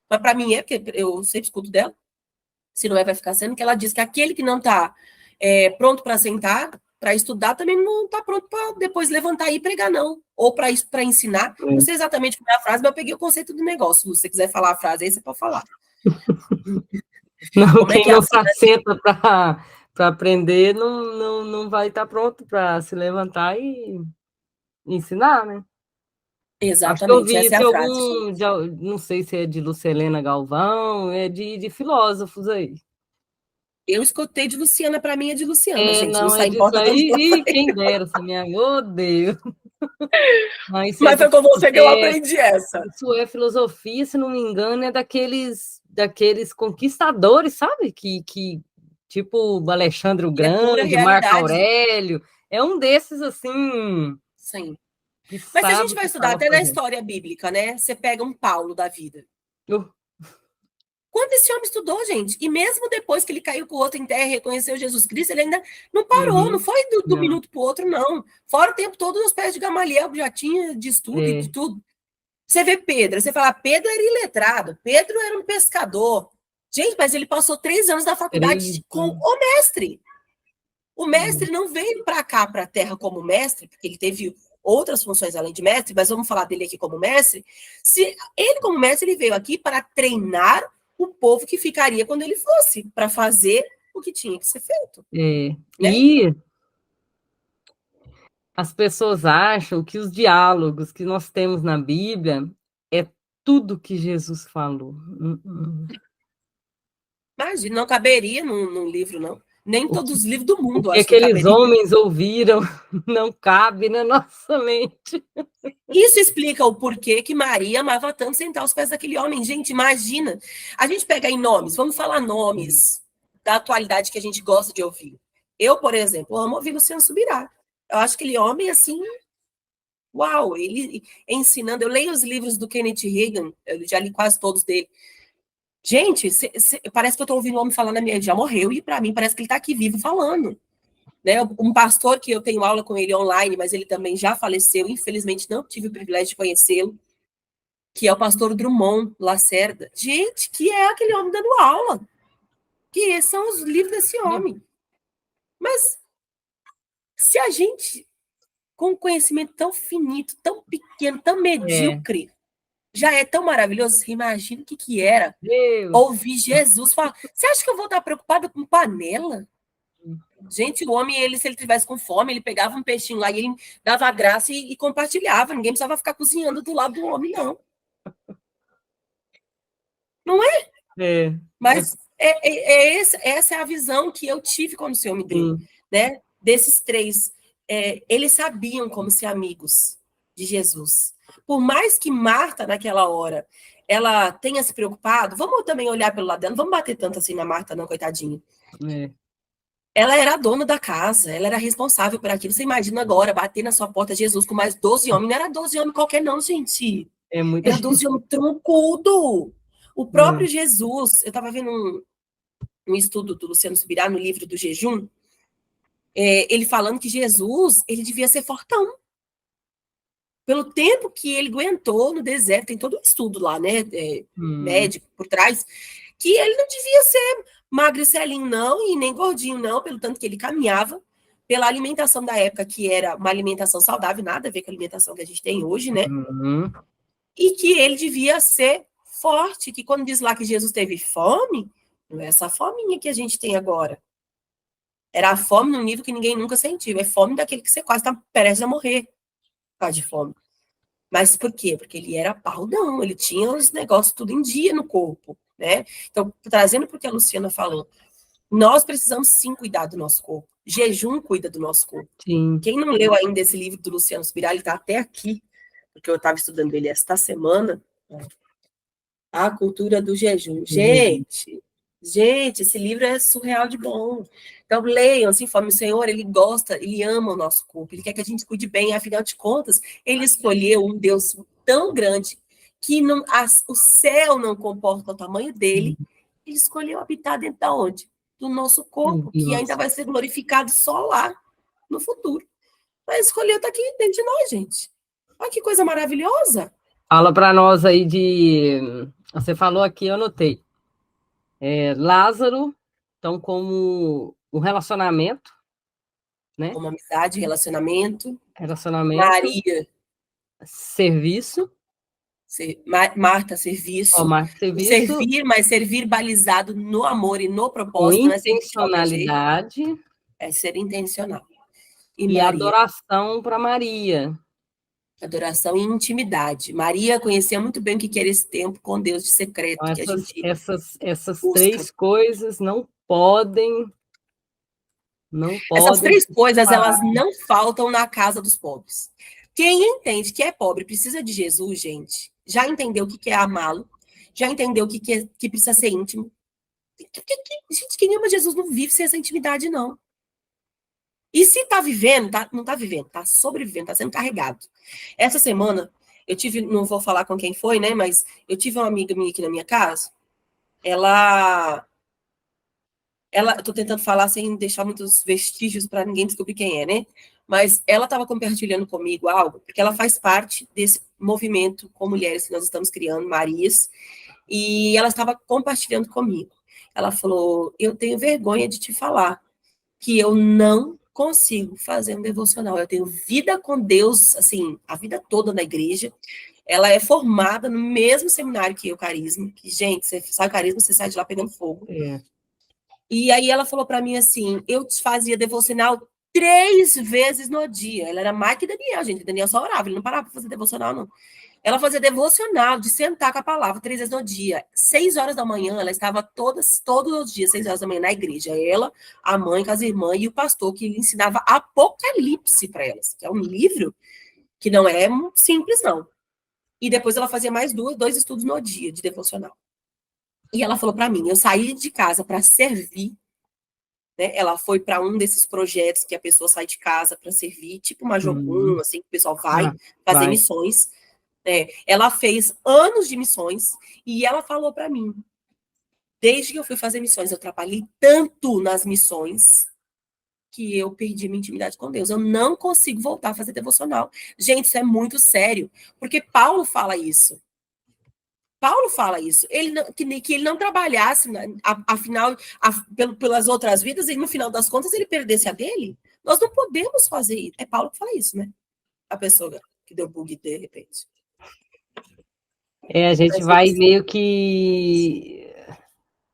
mas para mim é, porque eu sempre escuto dela. Se não é, vai ficar sendo, que ela diz que aquele que não está pronto para sentar, para estudar, também não está pronto para depois levantar e pregar, não. Ou para ensinar. Não sei exatamente qual é a frase, mas eu peguei o conceito do negócio. Se você quiser falar a frase aí, você pode falar. Não, quem não se assenta para aprender não vai estar pronto para se levantar e ensinar, né? Exatamente, acho que eu vi essa é a frase. Não sei se é de Lucelena Galvão, é de filósofos aí. Eu escutei de Luciana, para mim é de Luciana, gente. Não sai é em disso porta aí. E quem dera, essa minha... Oh, Deus! Mas foi com você que eu aprendi essa. Isso é filosofia, se não me engano, é daqueles conquistadores, sabe? Que tipo Alexandre o Grande, Marco Aurélio. É um desses, assim... Sim. Mas se a gente vai estudar até na história bíblica, né? Você pega um Paulo da vida. Quando esse homem estudou, gente? E mesmo depois que ele caiu com o outro em terra e reconheceu Jesus Cristo, ele ainda não parou, não foi do minuto para o outro, não. Fora o tempo todo nos pés de Gamaliel, já tinha de estudo e de tudo. Você vê Pedro, você fala, Pedro era iletrado, Pedro era um pescador. Gente, mas ele passou 3 anos na faculdade com o mestre. O mestre não veio para cá, para a terra como mestre, porque ele teve outras funções além de mestre, mas vamos falar dele aqui como mestre. Se ele, como mestre, ele veio aqui para treinar o povo que ficaria quando ele fosse, para fazer o que tinha que ser feito. Né? E as pessoas acham que os diálogos que nós temos na Bíblia é tudo que Jesus falou. Imagina, não caberia num livro, não. Nem todos os livros do mundo, o que aqueles homens ouviram não cabe na nossa mente. Isso explica o porquê que Maria amava tanto sentar aos pés daquele homem. Gente, imagina. A gente pega em nomes, vamos falar nomes da atualidade que a gente gosta de ouvir. Eu, por exemplo, amo ouvir Luciano Subirá. Eu acho aquele homem, assim, uau, ele ensinando. Eu leio os livros do Kenneth Hagin, eu já li quase todos dele. Gente, parece que eu estou ouvindo o homem falando na minha, já morreu, e para mim parece que ele está aqui vivo falando. Né? Um pastor que eu tenho aula com ele online, mas ele também já faleceu, infelizmente não tive o privilégio de conhecê-lo, que é o pastor Drummond Lacerda. Gente, que é aquele homem dando aula. Que são os livros desse homem. Mas se a gente, com um conhecimento tão finito, tão pequeno, tão medíocre, já é tão maravilhoso, você imagina o que era ouvir Jesus falar. Você acha que eu vou estar preocupada com panela? Gente, o homem, se ele tivesse com fome, ele pegava um peixinho lá e ele dava graça e compartilhava. Ninguém precisava ficar cozinhando do lado do homem, não. Não é? Mas essa é a visão que eu tive quando o Senhor me deu. Né? Desses 3, eles sabiam como ser amigos de Jesus. Por mais que Marta, naquela hora, ela tenha se preocupado, vamos também olhar pelo lado dela, não vamos bater tanto assim na Marta, não, coitadinha. Ela era a dona da casa, ela era responsável por aquilo. Você imagina agora, bater na sua porta Jesus com mais 12 homens. Não era 12 homens qualquer não, gente. Era 12 homens troncudo. O próprio Jesus, eu estava vendo um estudo do Luciano Subirá no livro do Jejum, ele falando que Jesus, ele devia ser fortão. Pelo tempo que ele aguentou no deserto, tem todo um estudo lá, né, médico por trás, que ele não devia ser magricelinho, não, e nem gordinho, não, pelo tanto que ele caminhava, pela alimentação da época, que era uma alimentação saudável, nada a ver com a alimentação que a gente tem hoje, né? E que ele devia ser forte, que quando diz lá que Jesus teve fome, não é essa fominha que a gente tem agora. Era a fome num nível que ninguém nunca sentiu. É fome daquele que você quase está prestes a morrer. causa de fome. Mas por quê? Porque ele era parrudão, ele tinha os negócios tudo em dia no corpo, né? Então, trazendo para o que a Luciana falou, nós precisamos sim cuidar do nosso corpo. Jejum cuida do nosso corpo. Sim. Quem não leu ainda esse livro do Luciano Subirá, ele está até aqui, porque eu estava estudando ele esta semana, A Cultura do Jejum. Gente, esse livro é surreal de bom. Então, leiam, se informem. O Senhor, ele gosta, ele ama o nosso corpo, ele quer que a gente cuide bem, afinal de contas, ele escolheu um Deus tão grande que não, o céu não comporta o tamanho dele, ele escolheu habitar dentro da onde? Do nosso corpo, que ainda vai ser glorificado só lá, no futuro. Mas escolheu estar aqui dentro de nós, gente. Olha que coisa maravilhosa. Fala para nós aí de... Você falou aqui, eu anotei. Lázaro, então, como um relacionamento, né? Como amizade, relacionamento. Relacionamento. Maria. Serviço. Marta, serviço. Marta, serviço. Servir, mas servir balizado no amor e no propósito. Com intencionalidade. É ser intencional. E Maria, adoração para Maria. Adoração e intimidade. Maria conhecia muito bem o que era esse tempo com Deus de secreto. Então, que a gente essas três coisas não podem. Essas três coisas, elas não faltam na casa dos pobres. Quem entende que é pobre precisa de Jesus, gente, já entendeu o que é amá-lo, já entendeu o que precisa ser íntimo. Gente, quem ama Jesus não vive sem essa intimidade, não. E se tá vivendo, não tá vivendo, tá sobrevivendo, tá sendo carregado. Essa semana, eu tive, não vou falar com quem foi, né, mas eu tive uma amiga minha aqui na minha casa, eu tô tentando falar sem deixar muitos vestígios para ninguém descobrir quem é, né? Mas ela estava compartilhando comigo algo, porque ela faz parte desse movimento com mulheres que nós estamos criando, Marias, e ela estava compartilhando comigo. Ela falou: eu tenho vergonha de te falar que eu não consigo fazer um devocional. Eu tenho vida com Deus, assim, a vida toda na igreja. Ela é formada no mesmo seminário que eu, Carisma, que, gente, você sai Carisma, você sai de lá pegando fogo. E aí ela falou para mim assim, eu fazia devocional 3 vezes no dia. Ela era mais que Daniel, gente. Daniel só orava, ele não parava para fazer devocional, não. Ela fazia devocional de sentar com a palavra 3 vezes no dia. 6 horas da manhã, ela estava todos os dias, 6 horas da manhã, na igreja. Ela, a mãe com as irmãs e o pastor que lhe ensinava Apocalipse para elas, que é um livro que não é simples, não. E depois ela fazia mais 2 estudos no dia de devocional. E ela falou para mim, eu saí de casa para servir, né? Ela foi para um desses projetos que a pessoa sai de casa para servir, tipo uma Jogum, assim, que o pessoal vai fazer missões. Ela fez anos de missões e ela falou para mim, desde que eu fui fazer missões, eu trabalhei tanto nas missões que eu perdi minha intimidade com Deus. Eu não consigo voltar a fazer devocional. Gente, isso é muito sério, porque Paulo fala isso. Paulo fala isso, que ele não trabalhasse, afinal, pelas outras vidas, e no final das contas ele perdesse a dele. Nós não podemos fazer isso. É Paulo que fala isso, né? A pessoa que deu bug de repente. A gente vai meio que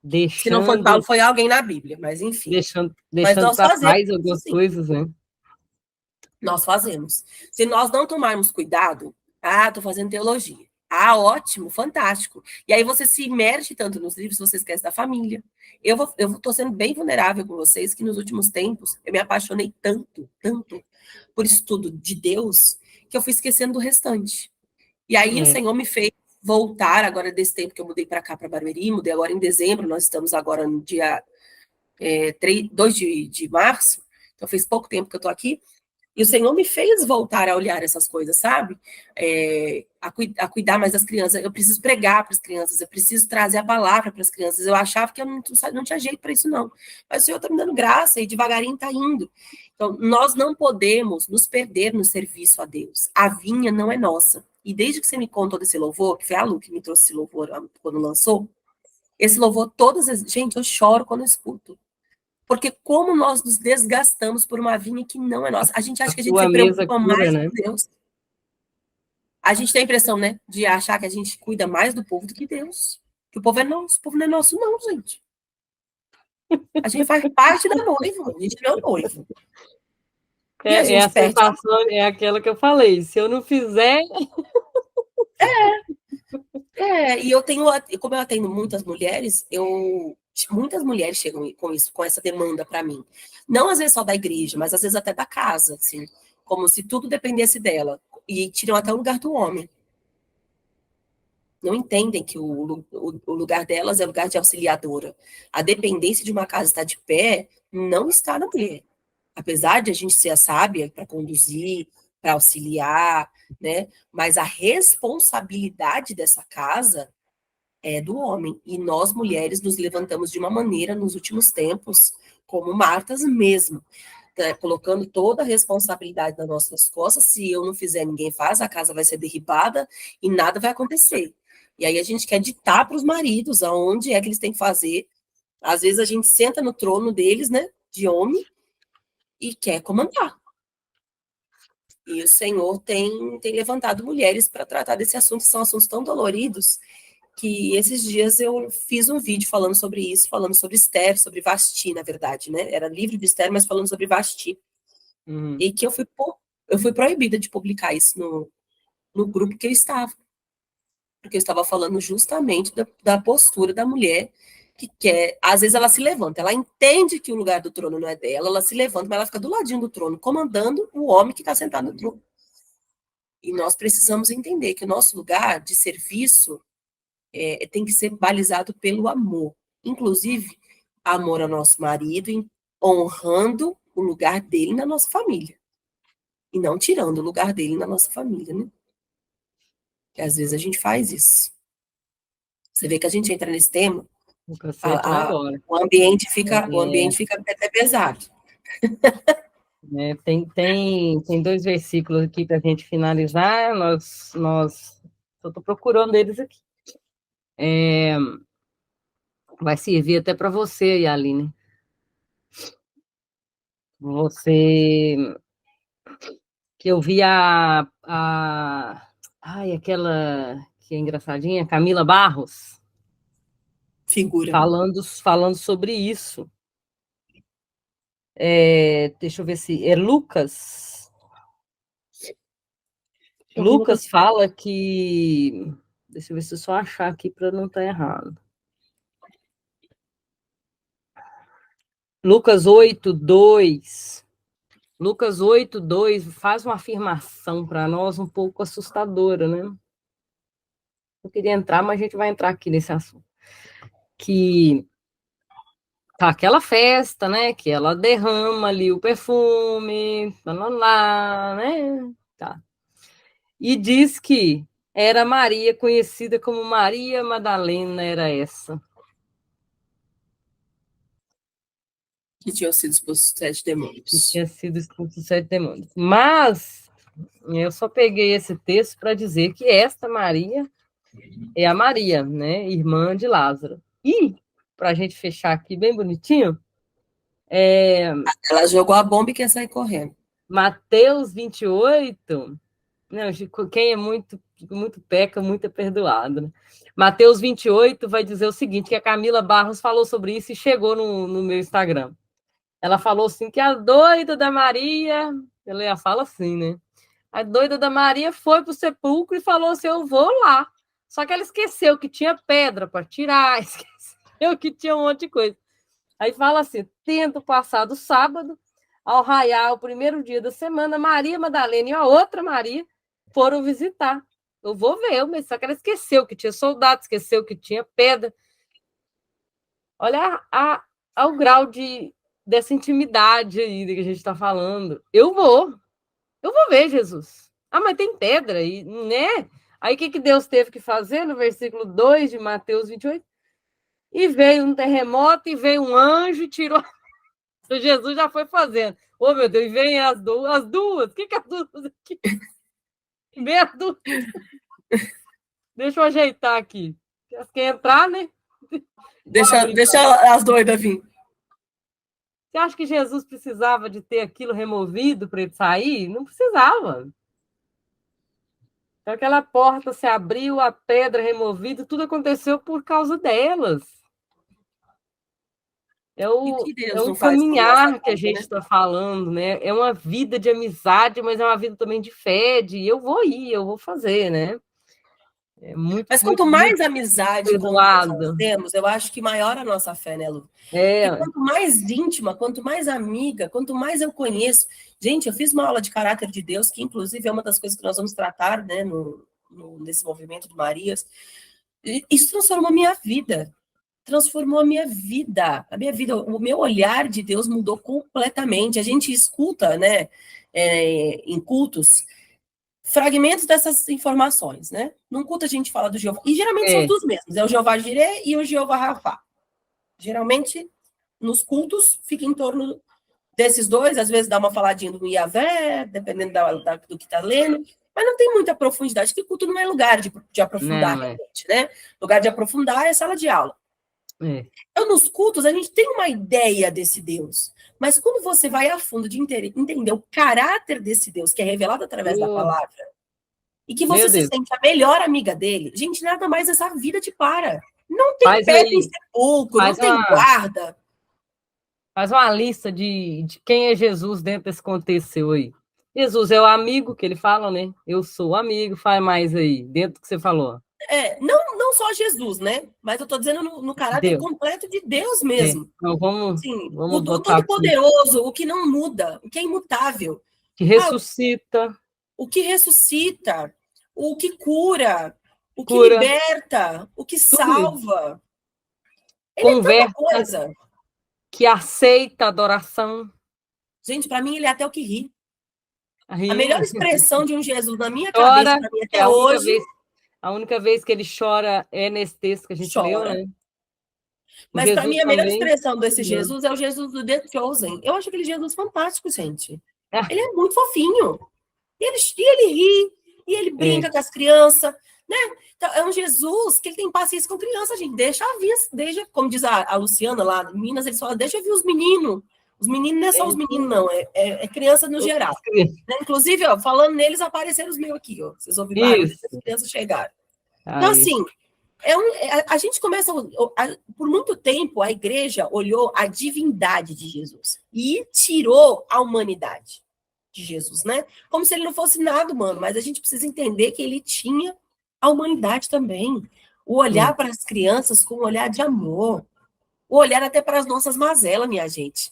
deixando... Se não foi Paulo, foi alguém na Bíblia, mas enfim. Deixando para trás algumas coisas, né? Nós fazemos. Se nós não tomarmos cuidado, estou fazendo teologia. Ótimo, fantástico. E aí você se imerge tanto nos livros, você esquece da família. Eu estou sendo bem vulnerável com vocês, que nos últimos tempos eu me apaixonei tanto por estudo de Deus, que eu fui esquecendo do restante. E aí o Senhor me fez voltar, agora desse tempo que eu mudei para cá, para Barueri, mudei agora em dezembro, nós estamos agora no dia 2 de março, então fez pouco tempo que eu estou aqui, e o Senhor me fez voltar a olhar essas coisas, sabe? A cuidar mais das crianças. Eu preciso pregar para as crianças, eu preciso trazer a palavra para as crianças. Eu achava que eu não tinha jeito para isso, não. Mas o Senhor está me dando graça e devagarinho está indo. Então, nós não podemos nos perder no serviço a Deus. A vinha não é nossa. E desde que você me contou desse louvor, que foi a Lu que me trouxe esse louvor quando lançou, esse louvor todas as... Gente, eu choro quando eu escuto. Porque como nós nos desgastamos por uma vinha que não é nossa. A gente acha que a gente se preocupa mais com Deus. A gente tem a impressão, né, de achar que a gente cuida mais do povo do que Deus. Que o povo é nosso. O povo não é nosso, não, gente. A gente faz parte da noiva. A gente não é noivo. E a É gente a perde. sensação, é aquela que eu falei. Se eu não fizer. E eu tenho, como eu atendo muitas mulheres, muitas mulheres chegam com isso, com essa demanda para mim. Não às vezes só da igreja, mas às vezes até da casa, assim, como se tudo dependesse dela. E tiram até o lugar do homem. Não entendem que o lugar delas é lugar de auxiliadora. A dependência de uma casa estar de pé não está na mulher. Apesar de a gente ser a sábia para conduzir, para auxiliar, né? Mas a responsabilidade dessa casa é do homem. E nós, mulheres, nos levantamos de uma maneira nos últimos tempos, como Martas mesmo, né? Colocando toda a responsabilidade nas nossas costas. Se eu não fizer, ninguém faz, a casa vai ser derribada e nada vai acontecer. E aí a gente quer ditar para os maridos aonde é que eles têm que fazer. Às vezes a gente senta no trono deles, né, de homem, e quer comandar. E o Senhor tem levantado mulheres para tratar desse assunto, são assuntos tão doloridos, que esses dias eu fiz um vídeo falando sobre isso, falando sobre Esther, sobre Vasti, na verdade, né? Era livro de Esther, mas falando sobre Vasti. E que eu fui proibida de publicar isso no grupo que eu estava. Porque eu estava falando justamente da postura da mulher que quer. Às vezes ela se levanta, ela entende que o lugar do trono não é dela, ela se levanta, mas ela fica do ladinho do trono, comandando o homem que está sentado no trono. E nós precisamos entender que o nosso lugar de serviço tem que ser balizado pelo amor. Inclusive, amor ao nosso marido, honrando o lugar dele na nossa família. E não tirando o lugar dele na nossa família, né? Que às vezes a gente faz isso. Você vê que a gente entra nesse tema, O cacete vai embora. o ambiente fica até pesado. Tem dois versículos aqui para a gente finalizar. Eu estou procurando eles aqui. Vai servir até para você, Aline. Você que eu vi aquela que é engraçadinha, Camila Barros, Figura. falando sobre isso. Deixa eu ver se é Lucas. Lucas fala que. Deixa eu ver se eu só achar aqui para não estar errado. Lucas 8:2. Lucas 8:2 faz uma afirmação para nós um pouco assustadora, né? Eu queria entrar, mas a gente vai entrar aqui nesse assunto. Que tá aquela festa, né? Que ela derrama ali o perfume, lá, né? Tá. E diz que era Maria, conhecida como Maria Madalena, era essa. Que tinham sido expulsos 7 demônios. Que tinha sido expulso 7 demônios. Mas eu só peguei esse texto para dizer que esta Maria é a Maria, né? Irmã de Lázaro. E, para a gente fechar aqui bem bonitinho, Ela jogou a bomba e quer sair correndo. Mateus 28. Não, quem é muito peca, muito é perdoado. Né? Mateus 28 vai dizer o seguinte, que a Camila Barros falou sobre isso e chegou no meu Instagram. Ela falou assim que a doida da Maria, ela fala assim, né? A doida da Maria foi para o sepulcro e falou assim, eu vou lá. Só que ela esqueceu que tinha pedra para tirar, esqueceu que tinha um monte de coisa. Aí fala assim, tendo passado sábado, ao raiar o primeiro dia da semana, Maria Madalena e a outra Maria foram visitar. Eu vou ver, mas só que ela esqueceu que tinha soldado, esqueceu que tinha pedra. Olha ao grau dessa intimidade aí que a gente está falando. Eu vou ver Jesus. Ah, mas tem pedra aí, né? Aí o que Deus teve que fazer no versículo 2 de Mateus 28? E veio um terremoto, e veio um anjo e tirou. Jesus já foi fazendo. Oh, meu Deus, e vem as duas. O que as duas aqui? Vem as duas. Deixa eu ajeitar aqui. Quer entrar, né? Deixa as doidas vir. Você acha que Jesus precisava de ter aquilo removido para ele sair? Não precisava. Então, aquela porta se abriu, a pedra removida, tudo aconteceu por causa delas. É E o o, que é Deus o não faz por nossa caminhar que a conta, gente né? está falando, né? É uma vida de amizade, mas é uma vida também de fé, de eu vou ir, eu vou fazer, né? É muito, Mas quanto muito, muito mais amizade com Deus nós perdoado. temos, eu acho que maior a nossa fé, né, Lu? Porque É, quanto mais íntima, quanto mais amiga, quanto mais eu conheço. Gente, eu fiz uma aula de caráter de Deus, que inclusive é uma das coisas que nós vamos tratar, né, nesse movimento de Marias. E isso transformou a minha vida. Transformou a minha vida. A minha vida, o meu olhar de Deus mudou completamente. A gente escuta, né, em cultos, fragmentos dessas informações, né? Num culto a gente fala do Jeová, e geralmente são os é, dos mesmos, é o Jeová Jireh e o Jeová Rafá. Geralmente, nos cultos, fica em torno desses dois, às vezes dá uma faladinha do Iavé, dependendo do que está lendo, mas não tem muita profundidade, porque culto não é lugar de aprofundar não, é, realmente, né? Lugar de aprofundar é sala de aula. é. Então, nos cultos, a gente tem uma ideia desse Deus, mas quando você vai a fundo de entender o caráter desse Deus, que é revelado através da Oh, palavra, e que você meu se Deus, sente a melhor amiga dele, gente, nada mais essa vida te para. Não tem faz pedra em aí, sepulcro, não faz tem uma, guarda. faz uma lista de quem é Jesus dentro desse contexto seu aí. Jesus é o amigo que ele fala, né? Eu sou o amigo, faz mais aí, dentro do que você falou. Não só Jesus, né? Mas eu estou dizendo no caráter Deus. completo de Deus É. mesmo. Então Sim, o vamos botar aqui. Todo-Poderoso, o que não muda, o que é imutável. Que Ah, ressuscita, o que ressuscita, o que cura, o que cura, liberta, o que tudo isso. salva. Ele é tanta Conversa, coisa. que aceita a adoração. Gente, para mim, ele é até o que ri. A Aí, melhor expressão de um Jesus na minha cabeça, chora, para mim, é até hoje, a única vez que ele chora é nesse texto que a gente leu, chora. né? O Mas para Jesus mim, a melhor também. expressão desse Jesus é o Jesus do The Chosen. Eu acho aquele Jesus fantástico, gente. Ele é muito fofinho. E ele ri, e ele É, brinca com as crianças, né? Então, é um Jesus que ele tem paciência com criança, gente. Deixa, como diz a Luciana lá em Minas, eles falam, deixa eu ver os meninos. Os meninos não é só os meninos, não, é criança no geral. Né? Inclusive, ó, falando neles, apareceram os meus aqui, ó. Vocês ouviram barulho, as isso. crianças chegaram. Então, Aí. assim, a gente começa. Por muito tempo, a igreja olhou a divindade de Jesus e tirou a humanidade de Jesus, né? Como se ele não fosse nada humano, mas a gente precisa entender que ele tinha a humanidade também. O olhar para as crianças com um olhar de amor, o olhar até para as nossas mazelas, minha gente.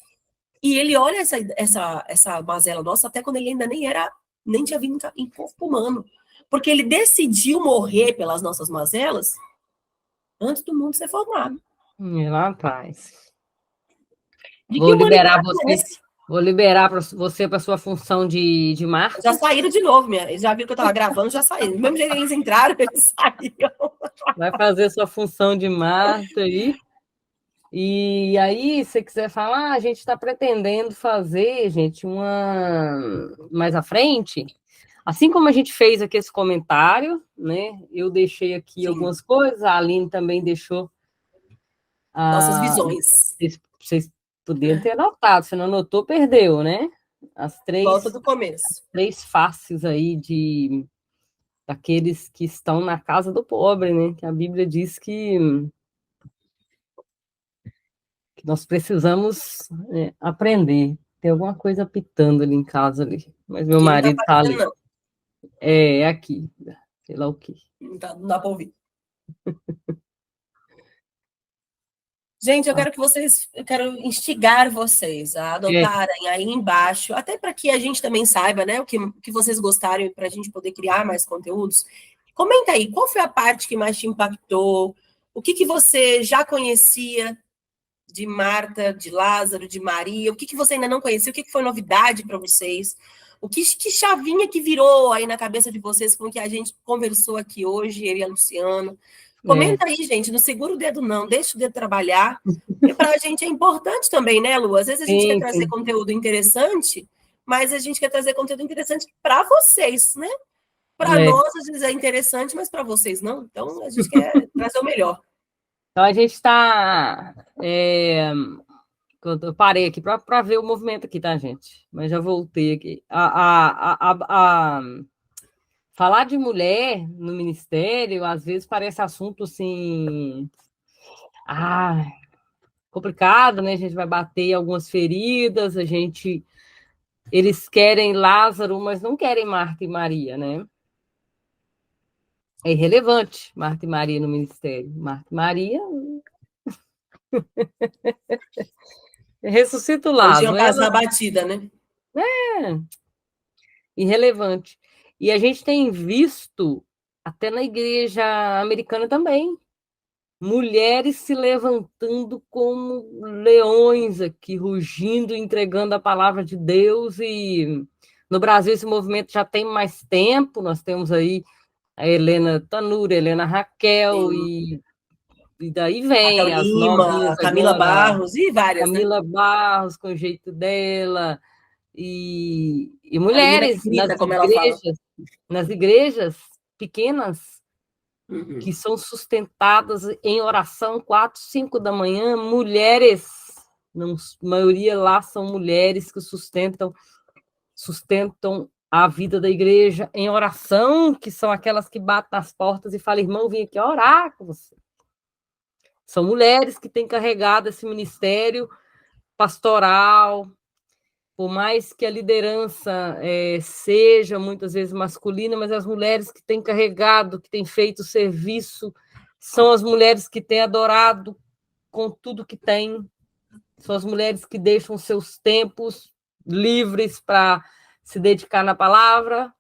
E ele olha essa mazela nossa até quando ele ainda nem tinha vindo em corpo humano. Porque ele decidiu morrer pelas nossas mazelas antes do mundo ser formado. Lá atrás. De que Vou liberar humanidade é você. essa? Vou liberar você para sua função de Já Marta. saíram de novo, minha. Eles já viram que eu estava gravando, já saíram. Do mesmo jeito que eles entraram, eles saíram. Vai fazer sua função de Marta aí. E aí, se você quiser falar, a gente está pretendendo fazer, gente, mais à frente, assim como a gente fez aqui esse comentário, né? Eu deixei aqui Sim, algumas coisas, a Aline também deixou. nossas Ah, visões. vocês poderiam ter anotado, se não anotou, perdeu, né? As Volta três, do começo. três faces aí daqueles que estão na casa do pobre, né? Que a Bíblia diz que nós precisamos aprender. Tem alguma coisa pitando ali em casa ali, mas meu Aqui não está marido tá aparecendo, ali. não. É aqui, sei lá o quê. Não dá para ouvir. Gente, Ah, eu quero instigar vocês a é, adotarem aí embaixo, até para que a gente também saiba, né, o que vocês gostarem, para a gente poder criar mais conteúdos. Comenta aí, qual foi a parte que mais te impactou? O que você já conhecia de Marta, de Lázaro, de Maria? O que você ainda não conhecia? O que foi novidade para vocês? Que chavinha que virou aí na cabeça de vocês com o que a gente conversou aqui hoje, eu e a Luciana? é, Comenta aí, gente. Não segura o dedo, não. Deixa o dedo trabalhar. Porque para a gente é importante também, né, Lu? Às vezes a gente quer sim, trazer sim. conteúdo interessante, mas a gente quer trazer conteúdo interessante para vocês, né? Para É. nós, às vezes é interessante, mas para vocês não. Então, a gente quer trazer o melhor. Então a gente está. Eu parei aqui para ver o movimento aqui, tá, gente? Mas já voltei aqui. Falar de mulher no ministério, às vezes parece assunto assim. Ah, complicado, né? A gente vai bater algumas feridas, eles querem Lázaro, mas não querem Marta e Maria, né? É irrelevante Marta e Maria no ministério. Marta e Maria ressuscita o Podiam Lázaro. passar a batida, né? Irrelevante. E a gente tem visto, até na igreja americana também, mulheres se levantando como leões aqui, rugindo, entregando a palavra de Deus. E no Brasil esse movimento já tem mais tempo, nós temos aí a Helena Tanura, a Helena Raquel, Sim. e daí Raquel vem as Lima, novinhas Camila agora, Barros e várias, né? Camila Barros, com o jeito dela, e A menina que mulheres grita, como ela fala. nas igrejas pequenas, Uhum. que são sustentadas em oração 4, 5 da manhã, mulheres, não, a maioria lá são mulheres que sustentam a vida da igreja em oração, que são aquelas que batem nas portas e falam, irmão, vim aqui orar com você. São mulheres que têm carregado esse ministério pastoral, por mais que a liderança seja muitas vezes masculina, mas as mulheres que têm carregado, que têm feito o serviço, são as mulheres que têm adorado com tudo que têm, são as mulheres que deixam seus tempos livres para se dedicar na palavra.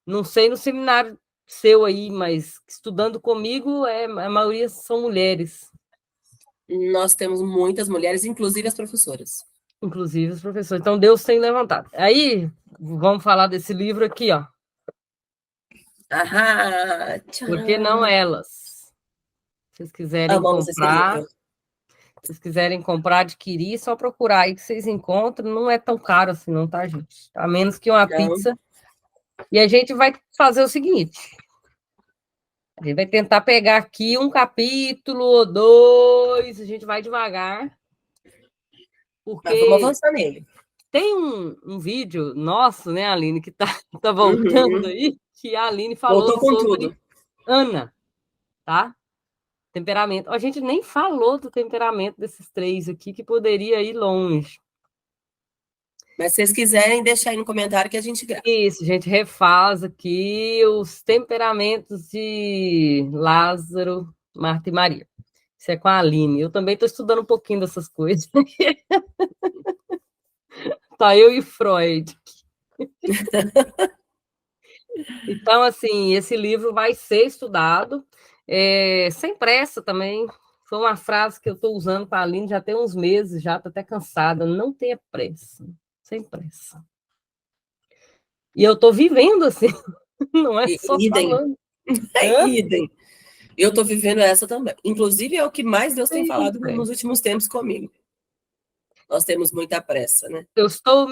Não sei no seminário seu aí, mas estudando comigo, a maioria são mulheres. Nós temos muitas mulheres, inclusive as professoras. Inclusive os professores. Então, Deus tem levantado. Aí, vamos falar desse livro aqui, ó. Aham, Por que não tchan. elas? Se vocês quiserem Amamos esse comprar, livro. se vocês quiserem comprar, adquirir, só procurar aí que vocês encontram. Não é tão caro assim, não, tá, gente? A menos que uma Não. pizza. E a gente vai fazer o seguinte: a gente vai tentar pegar aqui um capítulo ou dois, a gente vai devagar, Mas vamos porque avançar nele. tem um vídeo nosso, né, Aline, que tá voltando Uhum. aí, que a Aline falou Voltou com sobre tudo. Ana, tá? Temperamento. A gente nem falou do temperamento desses três aqui, que poderia ir longe. Mas se vocês quiserem, deixa aí no comentário que a gente grava. Isso, a gente refaz aqui os temperamentos de Lázaro, Marta e Maria. Isso é com a Aline. Eu também estou estudando um pouquinho dessas coisas. Tá eu e Freud. Então, assim, esse livro vai ser estudado, sem pressa também. Foi uma frase que eu estou usando para a Aline já tem uns meses, já estou até cansada. Não tenha pressa, sem pressa. E eu estou vivendo assim, não é só Idem. falando. Hã? Idem. Eu estou vivendo essa também. Inclusive, é o que mais Deus tem Sem falado nos pressa. últimos tempos comigo. Nós temos muita pressa, né? Eu estou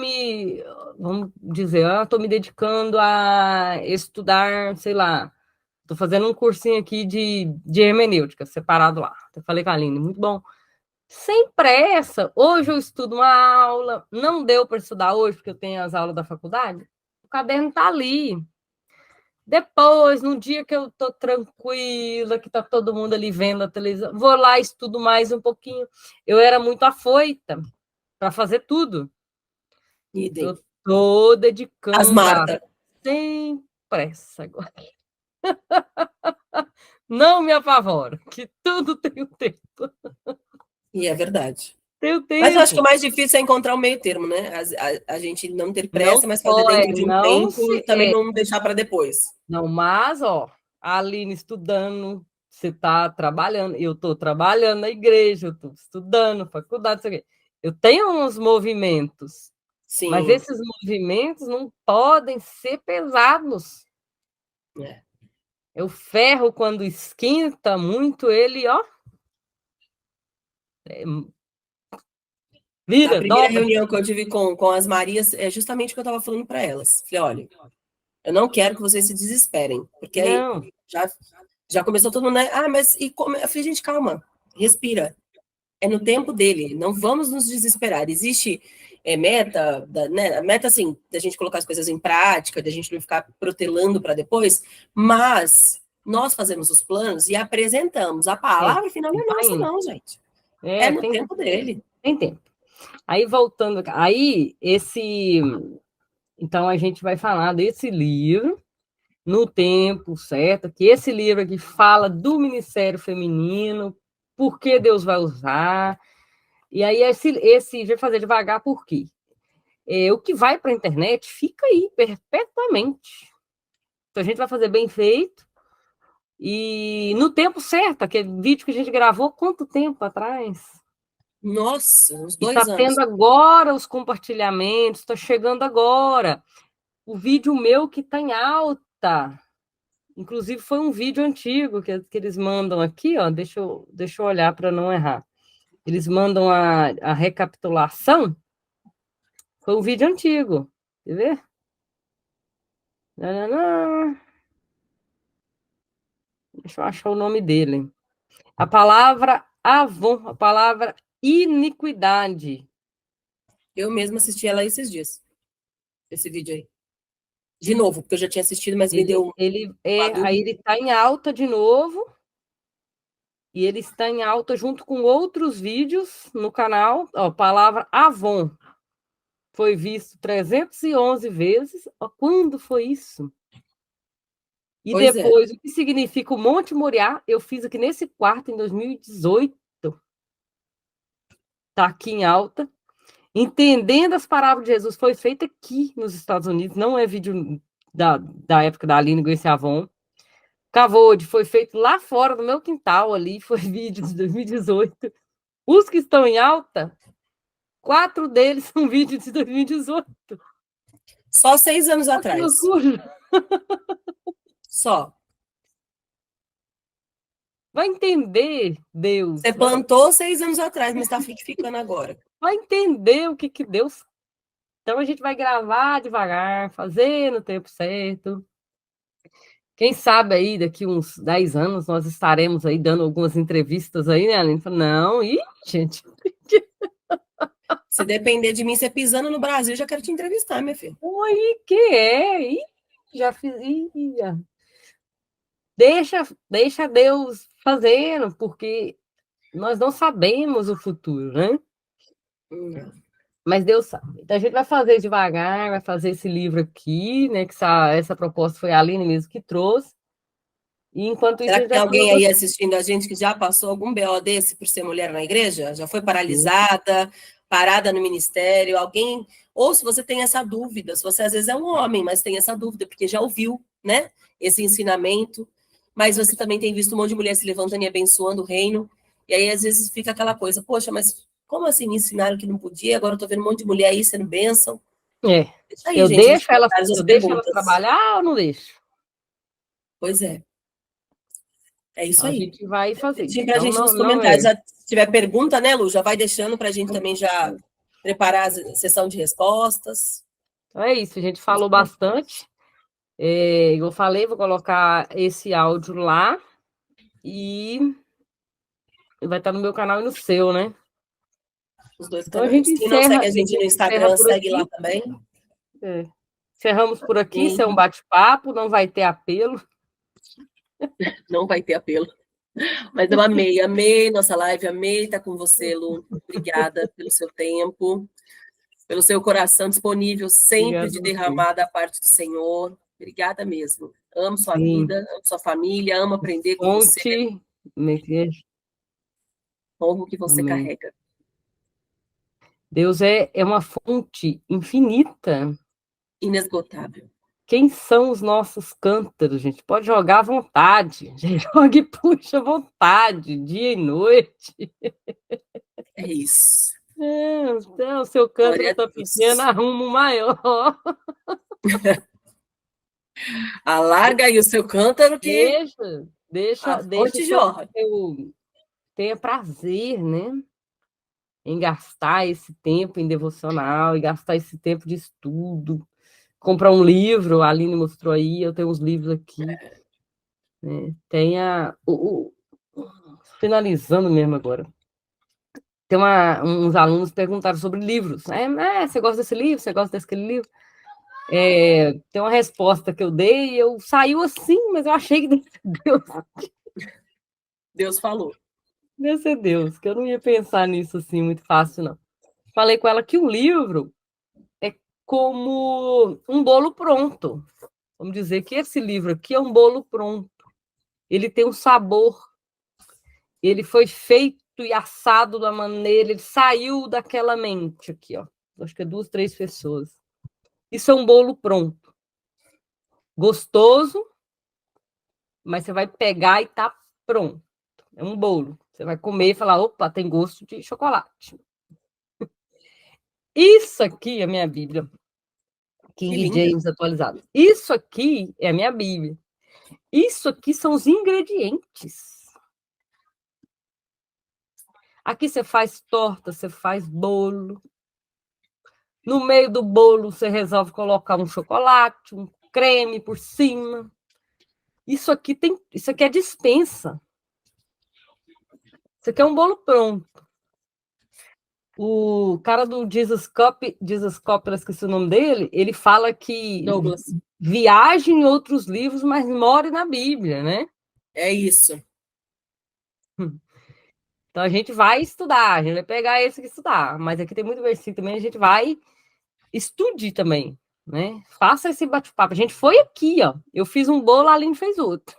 vamos dizer, eu estou me dedicando a estudar, sei lá, estou fazendo um cursinho aqui de hermenêutica, separado lá. Eu falei com a Aline, muito bom. Sem pressa. Hoje eu estudo uma aula, não deu para estudar hoje, porque eu tenho as aulas da faculdade. O caderno está ali. Depois, no dia que eu estou tranquila, que está todo mundo ali vendo a televisão, vou lá e estudo mais um pouquinho. Eu era muito afoita para fazer tudo. Idem. Estou As dedicando Marta. sem pressa agora. Não me apavoro, que tudo tem o tempo. E é verdade. Tem o Mas eu acho que o tempo. mais difícil é encontrar o meio termo, né? A gente não ter Não pressa, mas fazer pode, dentro de um não tempo se. e também não deixar para depois. Não, mas, ó, a Aline estudando, você está trabalhando, eu estou trabalhando na igreja, eu estou estudando, faculdade, não sei o quê. Eu tenho uns movimentos, mas Sim. esses movimentos não podem ser pesados. É. O ferro, quando esquenta muito, ele, ó, A vira, primeira dobra. reunião que eu tive com as Marias é justamente o que eu estava falando para elas. Falei, olha, eu não quero que vocês se desesperem, porque aí Não, já começou todo mundo, né? Ah, mas e como? Eu falei, gente, calma, respira. É no tempo dele, não vamos nos desesperar. Existe meta, né? Meta assim, da gente colocar as coisas em prática, da gente não ficar protelando para depois, mas nós fazemos os planos e apresentamos. A palavra final não é vai nossa, indo. não, gente. É no tempo dele. Tem tempo. Aí, voltando... Aí, Então, a gente vai falar desse livro, no tempo certo, que esse livro aqui fala do Ministério Feminino, por que Deus vai usar. E aí, esse vai fazer devagar, por quê? O que vai para a internet fica aí perpetuamente. Então, a gente vai fazer bem feito e no tempo certo. Aquele vídeo que a gente gravou, quanto tempo atrás? Nossa, uns E está 2 anos. tendo agora os compartilhamentos, está chegando agora. O vídeo meu que está em alta. Inclusive, foi um vídeo antigo que eles mandam aqui, ó. Deixa eu olhar para não errar. Eles mandam a recapitulação. Foi um vídeo antigo. Quer ver? Deixa eu achar o nome dele. A palavra avon, a palavra iniquidade. Eu mesma assisti ela esses dias. Esse vídeo aí. De novo, porque eu já tinha assistido, mas me deu Aí ele está em alta de novo. E ele está em alta junto com outros vídeos no canal. Ó, palavra Avon. Foi visto 311 vezes. Ó, quando foi isso? E Pois depois, o que significa o Monte Moriá? Eu fiz aqui nesse quarto em 2018. Está aqui em alta. Entendendo as parábolas de Jesus, foi feito aqui nos Estados Unidos. Não é vídeo da época da Aline Grace Avon. Cavode foi feito lá fora do meu quintal ali. Foi vídeo de 2018. Os que estão em alta, 4 deles são vídeos de 2018. Só 6 anos atrás. Que loucura. Só. Vai entender, Deus. Você plantou 6 anos atrás, mas está ficando agora. Vai entender o que Deus... Então, a gente vai gravar devagar, fazer no tempo certo. Quem sabe aí, daqui uns 10 anos, nós estaremos aí dando algumas entrevistas aí, né, Aline? Não, gente... Se depender de mim, você pisando no Brasil, já quero te entrevistar, minha filha. Oi, que é? Já fiz... já. Deixa Deus fazendo, porque nós não sabemos o futuro, né? Mas Deus sabe. Então a gente vai fazer devagar, vai fazer esse livro aqui, né? Que essa proposta foi a Aline mesmo que trouxe. E enquanto isso, Será que tem alguém aí assistindo a gente que já passou algum BO desse por ser mulher na igreja? Já foi paralisada, parada no ministério? Alguém? Ou se você tem essa dúvida, se você às vezes é um homem, mas tem essa dúvida, porque já ouviu, né? Esse ensinamento, mas você também tem visto um monte de mulher se levantando e abençoando o reino, e aí às vezes fica aquela coisa, poxa, mas como assim me ensinaram que não podia? Agora eu tô vendo um monte de mulher aí sendo bênção. Deixa aí, eu gente, deixo elas trabalhar ou não deixo? Pois é. É isso aí. A gente vai fazer. Para a gente nos comentários. Se tiver pergunta, né, Lu, já vai deixando para a gente também já preparar a sessão de respostas. Então é isso, a gente falou bastante. Eu falei, vou colocar esse áudio lá e vai estar no meu canal e no seu, né? Os dois canais. A gente Quem não segue a gente no Instagram, segue lá também. Encerramos por aqui, isso é um bate-papo, não vai ter apelo. Não vai ter apelo. Mas eu amei nossa live, amei estar com você, Lu. Obrigada pelo seu tempo, pelo seu coração disponível sempre de derramar da parte do Senhor. Obrigada mesmo. Amo sua vida, amo sua família, amo aprender com você. Como que você carrega. Deus é uma fonte infinita. Inesgotável. Quem são os nossos cântaros, gente? Pode jogar à vontade. Joga e puxa à vontade, dia e noite. É isso. Então, o seu cântaro está pequeno, arruma um maior. Alarga aí o seu cântaro que deixa que tenha prazer, né? Em gastar esse tempo em devocional, e gastar esse tempo de estudo. Comprar um livro, a Aline mostrou aí, eu tenho uns livros aqui. Né? Finalizando mesmo agora. Tem uns alunos perguntaram sobre livros. Você gosta desse livro? Você gosta daquele livro? Tem uma resposta que eu dei, saiu assim, mas eu achei que Deus falou. Graças a Deus, que eu não ia pensar nisso assim muito fácil, não. Falei com ela que um livro é como um bolo pronto. Vamos dizer que esse livro aqui é um bolo pronto. Ele tem um sabor, ele foi feito e assado da maneira, ele saiu daquela mente aqui, ó. Acho que é 2, 3 pessoas. Isso é um bolo pronto. Gostoso, mas você vai pegar e tá pronto. É um bolo. Você vai comer e falar, opa, tem gosto de chocolate. Isso aqui é a minha Bíblia. King James atualizado. Isso aqui é a minha Bíblia. Isso aqui são os ingredientes. Aqui você faz torta, você faz bolo. No meio do bolo, você resolve colocar um chocolate, um creme por cima. Isso aqui é dispensa. Isso aqui é um bolo pronto. O cara do Jesus Cop, eu esqueci o nome dele, ele fala que Douglas. Viaje em outros livros, mas more na Bíblia, né? É isso. Então a gente vai estudar, a gente vai pegar esse que estudar, mas aqui tem muito versículo também, a gente vai estude também, né? Faça esse bate-papo. A gente foi aqui, ó. Eu fiz um bolo, a Aline fez outro.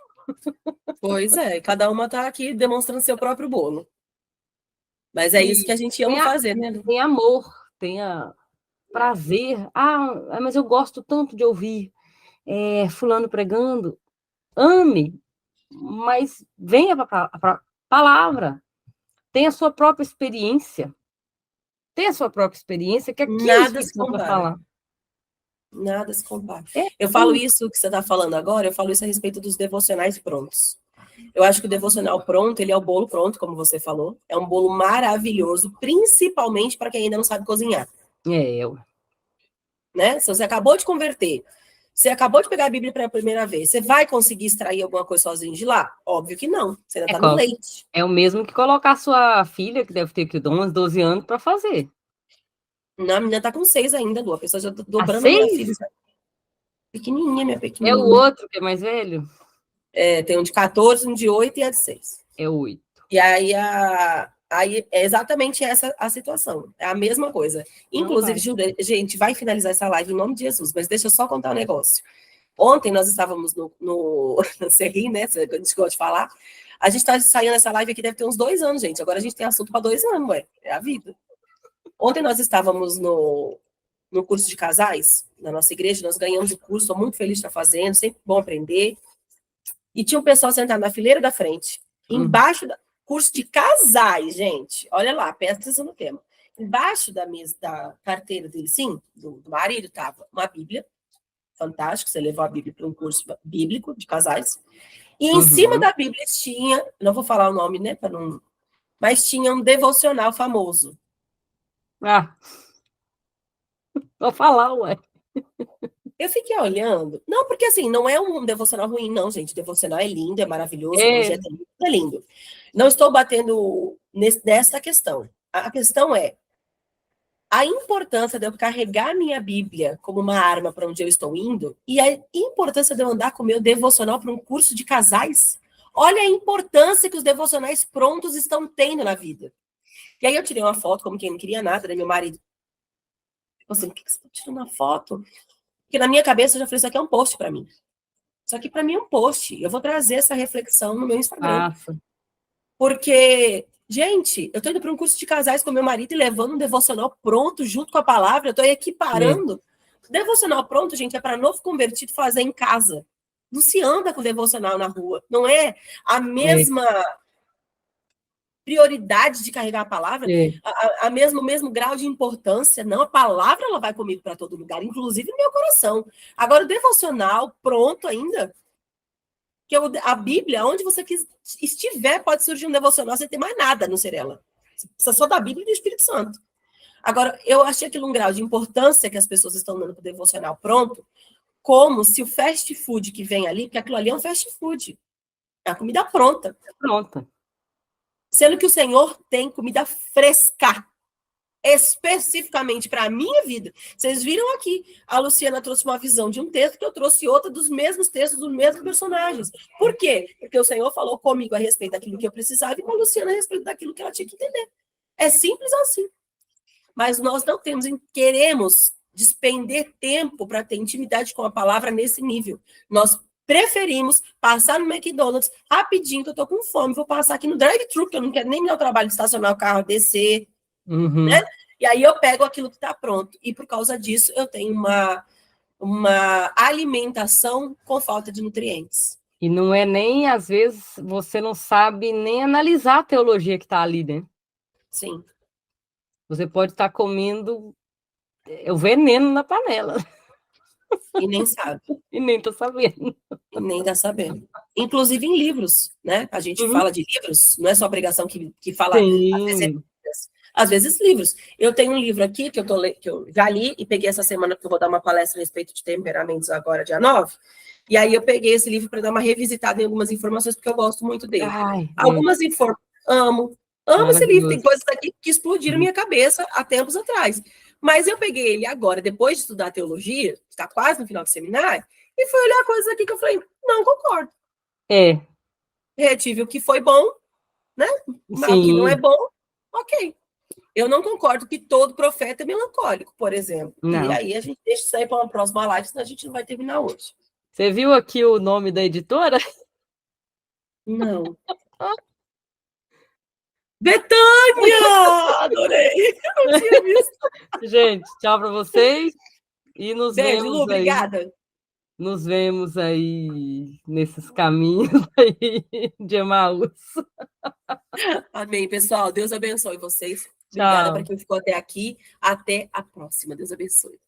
Pois é, cada uma tá aqui demonstrando seu próprio bolo. Mas é isso que a gente ama fazer, né, Lu? Tem amor, tenha prazer. Mas eu gosto tanto de ouvir fulano pregando. Ame, mas venha para a palavra. Tenha a sua própria experiência. Tenha a sua própria experiência, que aqui Nada é se para compara. falar. Nada se compara. Eu falo isso que você está falando agora, eu falo isso a respeito dos devocionais prontos. Eu acho que o devocional pronto, ele é o bolo pronto, como você falou. É um bolo maravilhoso, principalmente para quem ainda não sabe cozinhar. Né? Se você acabou de converter, você acabou de pegar a Bíblia pela primeira vez, você vai conseguir extrair alguma coisa sozinho de lá? Óbvio que não. Você ainda está no leite. É o mesmo que colocar a sua filha, que deve ter uns 12 anos, para fazer. Não, a menina está com 6 ainda, Lu. A pessoa já dobrando a minha filha. Pequenininha, minha pequenininha. É o outro que é mais velho? Tem um de 14, um de 8 e a de 6. É 8. E aí, aí é exatamente essa a situação. É a mesma coisa. Inclusive, Júlia, gente, vai finalizar essa live em nome de Jesus, mas deixa eu só contar um negócio. Ontem nós estávamos no Serri, né? Que a gente gosta de falar. A gente está saindo nessa live aqui, deve ter uns 2 anos, gente. Agora a gente tem assunto para 2 anos, ué. É a vida. Ontem nós estávamos no curso de casais, na nossa igreja, nós ganhamos o curso, estou muito feliz de estar fazendo, sempre bom aprender. E tinha um pessoal sentado na fileira da frente, embaixo da curso de casais, gente. Olha lá, presta atenção no tema. Embaixo da mesa, da carteira dele, sim, do marido, estava uma Bíblia. Fantástico, você levou a Bíblia para um curso bíblico de casais. E em cima da Bíblia tinha, não vou falar o nome, né, para não, mas tinha um devocional famoso. Vou falar, ué. Eu fiquei olhando. Não, porque assim, não é um devocional ruim, não, gente. Devocional é lindo, é maravilhoso, o projeto é lindo. Não estou batendo nessa questão. A questão é a importância de eu carregar minha Bíblia como uma arma para onde eu estou indo e a importância de eu andar com o meu devocional para um curso de casais. Olha a importância que os devocionais prontos estão tendo na vida. E aí eu tirei uma foto, como quem não queria nada, né? Meu marido. Assim, por que você está tirando uma foto? Porque na minha cabeça eu já falei, isso aqui é um post para mim. Isso aqui para mim é um post. Eu vou trazer essa reflexão no meu Instagram. Porque, gente, eu estou indo para um curso de casais com meu marido e levando um devocional pronto junto com a palavra. Eu estou equiparando. Devocional pronto, gente, é para novo convertido fazer em casa. Não se anda com devocional na rua. Não é a mesma prioridade de carregar a palavra, o mesmo grau de importância. Não, a palavra ela vai comigo para todo lugar, inclusive no meu coração. Agora, o devocional pronto ainda, que a Bíblia, onde você estiver, pode surgir um devocional sem ter mais nada no ser ela. Você precisa só da Bíblia e do Espírito Santo. Agora, eu achei aquilo um grau de importância que as pessoas estão dando para o devocional pronto, como se o fast food que vem ali, porque aquilo ali é um fast food. É a comida pronta. Pronta. Sendo que o Senhor tem comida fresca. especificamente para a minha vida. Vocês viram aqui, a Luciana trouxe uma visão de um texto, que eu trouxe outra dos mesmos textos, dos mesmos personagens. Por quê? Porque o Senhor falou comigo a respeito daquilo que eu precisava e com a Luciana a respeito daquilo que ela tinha que entender. É simples assim. Mas nós não queremos despender tempo para ter intimidade com a palavra nesse nível. Nós preferimos passar no McDonald's rapidinho, que eu estou com fome, vou passar aqui no drive-thru, que eu não quero nem meu trabalho de estacionar o carro, descer, né? E aí eu pego aquilo que está pronto. E por causa disso, eu tenho uma alimentação com falta de nutrientes. E não é nem, às vezes, você não sabe nem analisar a teologia que está ali, né? Sim. Você pode estar comendo o veneno na panela. E nem sabe. E nem está sabendo. E nem está sabendo. Inclusive em livros, né? A gente fala de livros, não é só pregação que fala, às vezes livros. Eu tenho um livro aqui que eu já li e peguei essa semana, porque eu vou dar uma palestra a respeito de temperamentos agora, dia 9. E aí eu peguei esse livro para dar uma revisitada em algumas informações, porque eu gosto muito dele. Algumas informações. Amo esse livro. Tem coisas aqui que explodiram minha cabeça há tempos atrás. Mas eu peguei ele agora, depois de estudar teologia, está quase no final do seminário, e fui olhar coisas aqui que eu falei, não concordo. Retive o que foi bom, né? Mas o que não é bom, ok. Eu não concordo que todo profeta é melancólico, por exemplo. Não. E aí a gente deixa isso aí para uma próxima live, senão a gente não vai terminar hoje. Você viu aqui o nome da editora? Não. Betânia! Adorei! Eu não tinha visto. Gente, tchau para vocês. E nos Beijo, vemos Lu, obrigada. Nos vemos aí nesses caminhos aí de Emaús. Amém, pessoal. Deus abençoe vocês. Obrigada para quem ficou até aqui. Até a próxima. Deus abençoe.